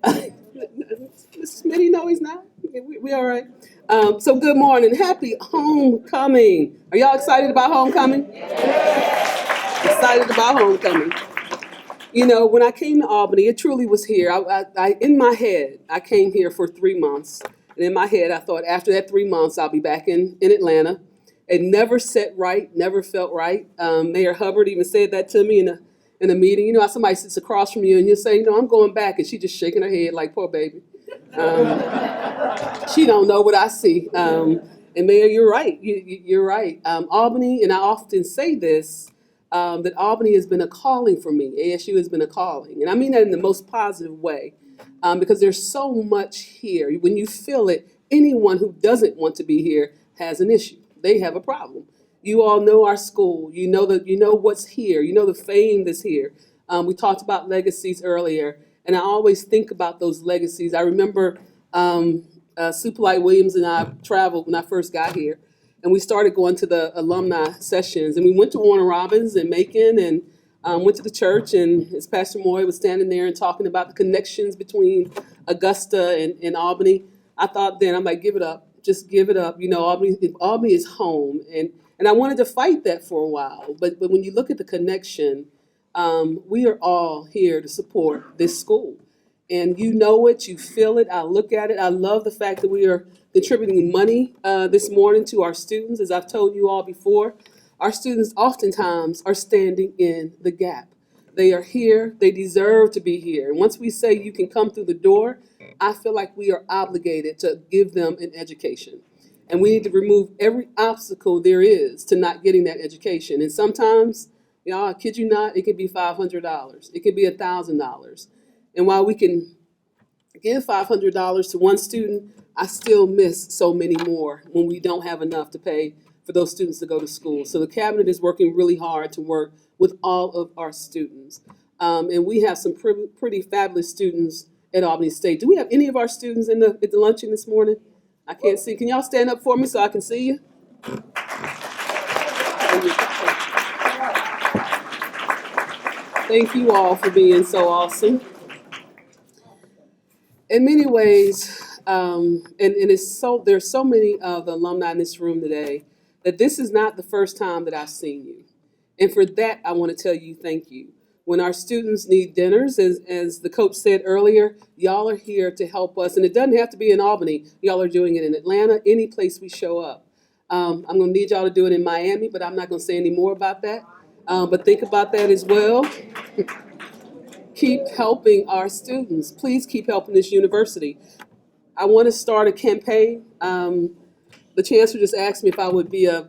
Mr. Smitty, no, he's not. We all right. So good morning. Happy homecoming. Are y'all excited about homecoming? Excited about homecoming. You know, when I came to Albany, it truly was here. In my head, I came here for 3 months. And in my head, I thought after that 3 months, I'll be back in Atlanta. It never set right, never felt right. Mayor Hubbard even said that to me in a meeting. You know how somebody sits across from you and you're saying, no, I'm going back. And she just shaking her head like, poor baby. She don't know what I see. And Mayor, you're right. You're right. Albany, and I often say this, that Albany has been a calling for me. ASU has been a calling. And I mean that in the most positive way, because there's so much here. When you feel it, anyone who doesn't want to be here has an issue. They have a problem. You all know our school. You know what's here. You know the fame that's here. We talked about legacies earlier, and I always think about those legacies. I remember Superlight Williams and I traveled when I first got here, and we started going to the alumni sessions, and we went to Warner Robins and Macon, and went to the church, and as Pastor Moy was standing there and talking about the connections between Augusta and Albany, I thought then, I'm like, give it up, just give it up. You know, Albany is home, and I wanted to fight that for a while, but when you look at the connection, we are all here to support this school. And you know it, you feel it, I look at it. I love the fact that we are contributing money this morning to our students. As I've told you all before, our students oftentimes are standing in the gap. They are here, they deserve to be here. And once we say you can come through the door, I feel like we are obligated to give them an education. And we need to remove every obstacle there is to not getting that education. And sometimes, y'all, I kid you not, it could be $500. It could be $1,000. And while we can give $500 to one student, I still miss so many more when we don't have enough to pay for those students to go to school. So the cabinet is working really hard to work with all of our students. And we have some pretty fabulous students at Albany State. Do we have any of our students at the luncheon this morning? I can't see. Can y'all stand up for me so I can see you? Thank you all for being so awesome. In many ways, and there's so many of the alumni in this room today, that this is not the first time that I've seen you. And for that, I want to tell you thank you. When our students need dinners, as the coach said earlier, y'all are here to help us. And it doesn't have to be in Albany. Y'all are doing it in Atlanta, any place we show up. I'm going to need y'all to do it in Miami, but I'm not going to say any more about that. But think about that as well. Keep helping our students. Please keep helping this university. I want to start a campaign. The chancellor just asked me if I would be a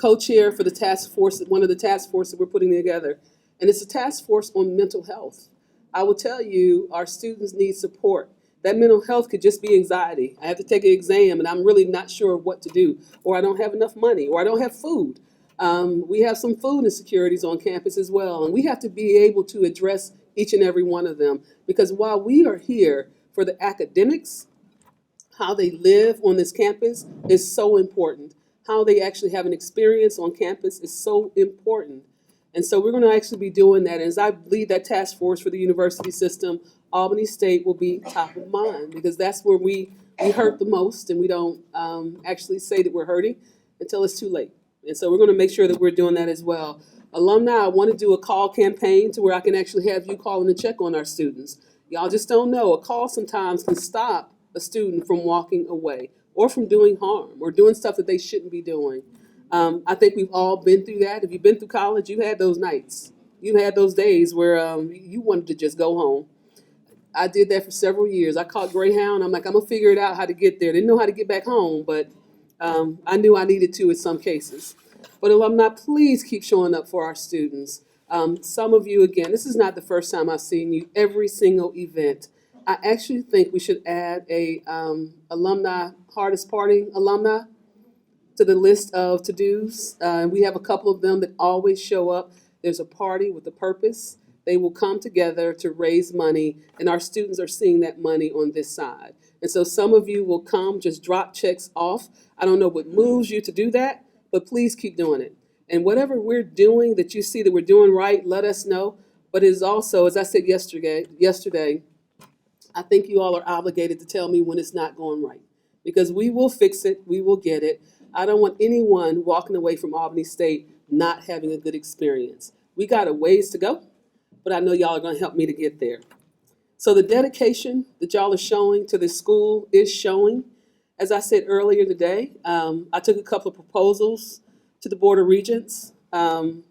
co-chair for the task force, one of the task forces that we're putting together. And it's a task force on mental health. I will tell you, our students need support. That mental health could just be anxiety. I have to take an exam and I'm really not sure what to do, or I don't have enough money, or I don't have food. We have some food insecurities on campus as well, and we have to be able to address each and every one of them, because while we are here for the academics, how they live on this campus is so important. How they actually have an experience on campus is so important. And so we're going to actually be doing that. As I lead that task force for the university system, Albany State will be top of mind, because that's where we hurt the most, and we don't actually say that we're hurting until it's too late. And so we're going to make sure that we're doing that as well. Alumni, I want to do a call campaign to where I can actually have you calling and check on our students. Y'all just don't know. A call sometimes can stop a student from walking away or from doing harm or doing stuff that they shouldn't be doing. I think we've all been through that. If you've been through college, you had those nights. You had those days where you wanted to just go home. I did that for several years. I caught Greyhound. I'm like, I'm going to figure it out how to get there. Didn't know how to get back home, but I knew I needed to in some cases. But alumni, please keep showing up for our students. Some of you, again, this is not the first time I've seen you. Every single event. I actually think we should add a alumni hardest party alumni to the list of to-dos. We have a couple of them that always show up. There's a party with a purpose. They will come together to raise money, and our students are seeing that money on this side. And so some of you will come, just drop checks off. I don't know what moves you to do that, but please keep doing it. And whatever we're doing that you see that we're doing right, let us know. But it is also, as I said yesterday, I think you all are obligated to tell me when it's not going right, because we will fix it. We will get it. I don't want anyone walking away from Albany State not having a good experience. We got a ways to go, but I know y'all are going to help me to get there. So the dedication that y'all are showing to this school is showing. As I said earlier today, I took a couple of proposals to the Board of Regents, and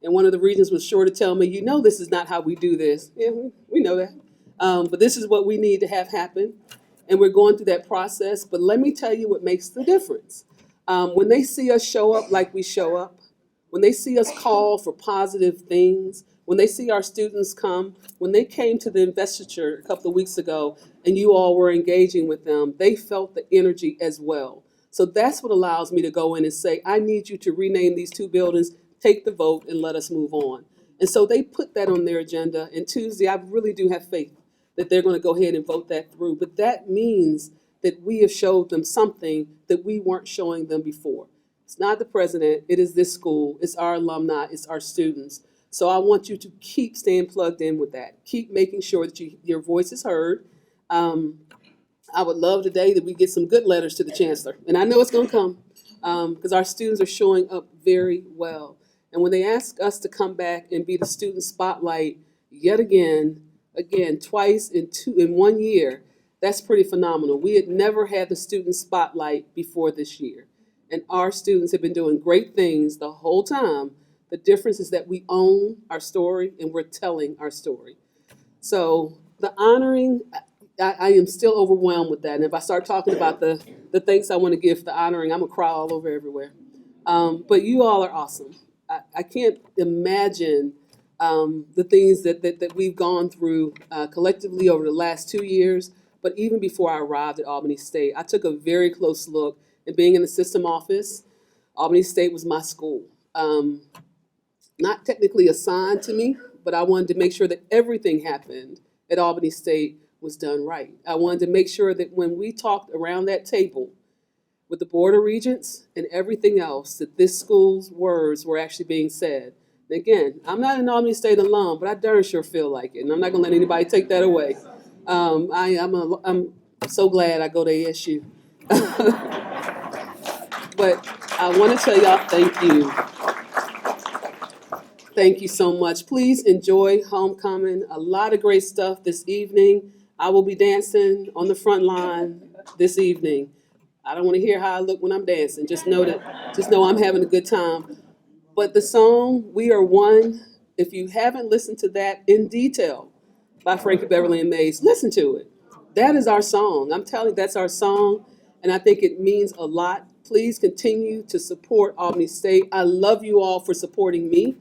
one of the regents was sure to tell me, you know, this is not how we do this. Yeah, we know that. But this is what we need to have happen. And we're going through that process. But let me tell you what makes the difference. When they see us show up like we show up, when they see us call for positive things, when they see our students come, when they came to the investiture a couple of weeks ago and you all were engaging with them, they felt the energy as well. So that's what allows me to go in and say, I need you to rename these two buildings, take the vote, and let us move on. And so they put that on their agenda. And Tuesday, I really do have faith that they're going to go ahead and vote that through. But that means that we have showed them something that we weren't showing them before. It's not the president, it is this school, it's our alumni, it's our students. So I want you to keep staying plugged in with that. Keep making sure that your voice is heard. I would love today that we get some good letters to the chancellor. And I know it's going to come because our students are showing up very well. And when they ask us to come back and be the student spotlight yet again, twice in 1 year, that's pretty phenomenal. We had never had the student spotlight before this year. And our students have been doing great things the whole time. The difference is that we own our story and we're telling our story. So the honoring, I am still overwhelmed with that. And if I start talking about the thanks I want to give for the honoring, I'm going to cry all over everywhere. But you all are awesome. I can't imagine the things that we've gone through collectively over the last 2 years. But even before I arrived at Albany State, I took a very close look at being in the system office. Albany State was my school. Not technically assigned to me, but I wanted to make sure that everything happened at Albany State was done right. I wanted to make sure that when we talked around that table with the Board of Regents and everything else, that this school's words were actually being said. And again, I'm not an Albany State alum, but I darn sure feel like it, and I'm not gonna let anybody take that away. I'm so glad I go to ASU. But I want to tell y'all thank you. Thank you so much. Please enjoy homecoming. A lot of great stuff this evening. I will be dancing on the front line this evening. I don't want to hear how I look when I'm dancing. Just know I'm having a good time. But the song, We Are One, if you haven't listened to that in detail by Frankie Beverly and Mays, listen to it. That is our song. I'm telling you, that's our song. And I think it means a lot. Please continue to support Albany State. I love you all for supporting me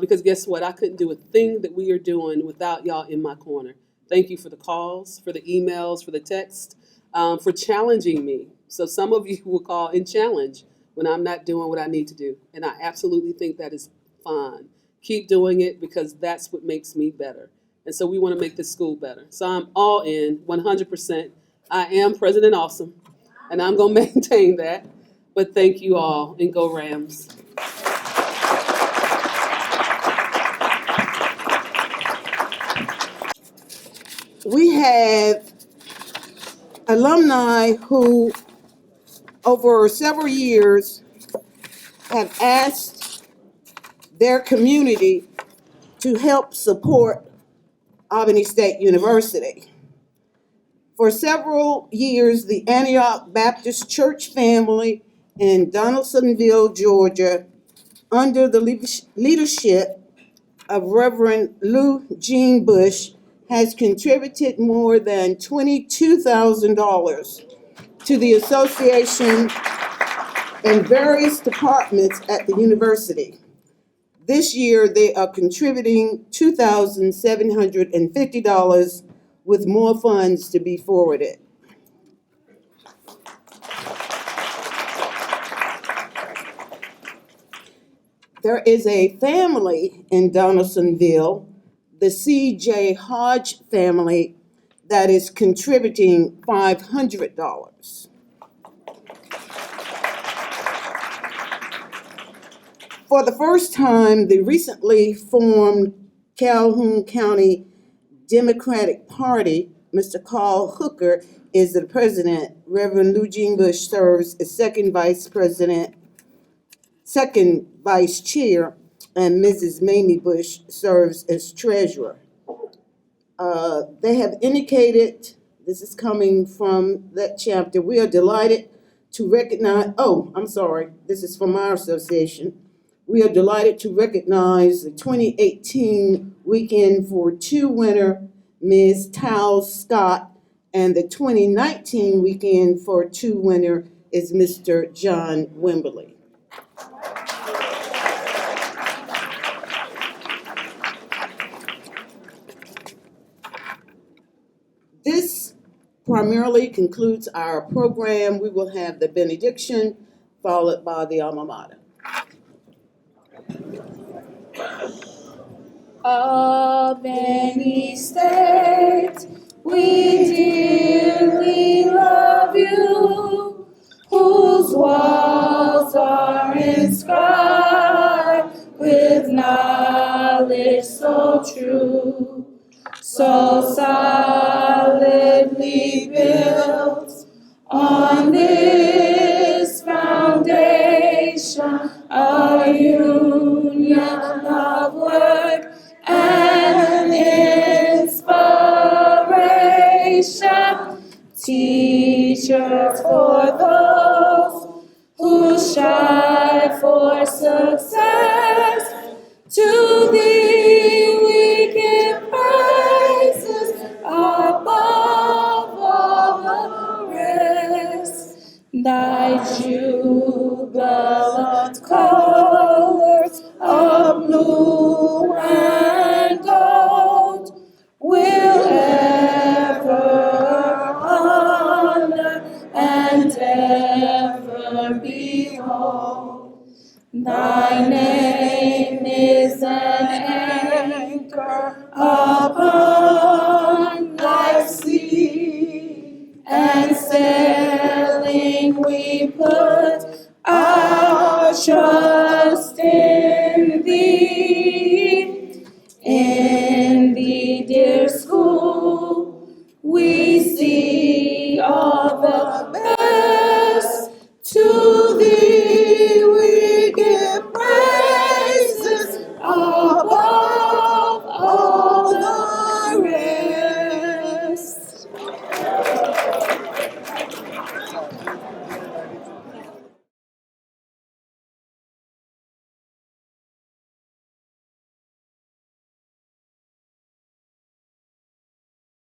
because guess what? I couldn't do a thing that we are doing without y'all in my corner. Thank you for the calls, for the emails, for the text, for challenging me. So some of you will call and challenge when I'm not doing what I need to do. And I absolutely think that is fine. Keep doing it because that's what makes me better. And so we want to make this school better. So I'm all in 100%. I am President Awesome, and I'm going to maintain that. But thank you all, and go Rams. We have alumni who, over several years, have asked their community to help support Albany State University. For several years, the Antioch Baptist Church family in Donaldsonville, Georgia, under the leadership of Reverend Lou Jean Bush, has contributed more than $22,000 to the association and various departments at the university. This year, they are contributing $2,750 with more funds to be forwarded. There is a family in Donaldsonville, the C.J. Hodge family, that is contributing $500. For the first time, the recently formed Calhoun County Democratic Party, Mr. Carl Hooker is the president. Reverend Lou Jean Bush serves as second vice president. second vice chair, and Mrs. Mamie Bush serves as treasurer. They have indicated, this is coming from that chapter, we are delighted to recognize, this is from our association. We are delighted to recognize the 2018 Weekend for Two winner, Ms. Tal Scott, and the 2019 Weekend for Two winner is Mr. John Wimberly. This primarily concludes our program. We will have the benediction followed by the alma mater. Albany State, we dearly love you, whose walls are inscribed with knowledge so true, so solidly built on this foundation, a union of work and inspiration, teachers for those who strive for success. To thee we give praises above all the rest. Thy jubilant colors of blue and gold will ever honor and ever behold. Thy name is an anchor upon life's sea, and sailing we put our trust.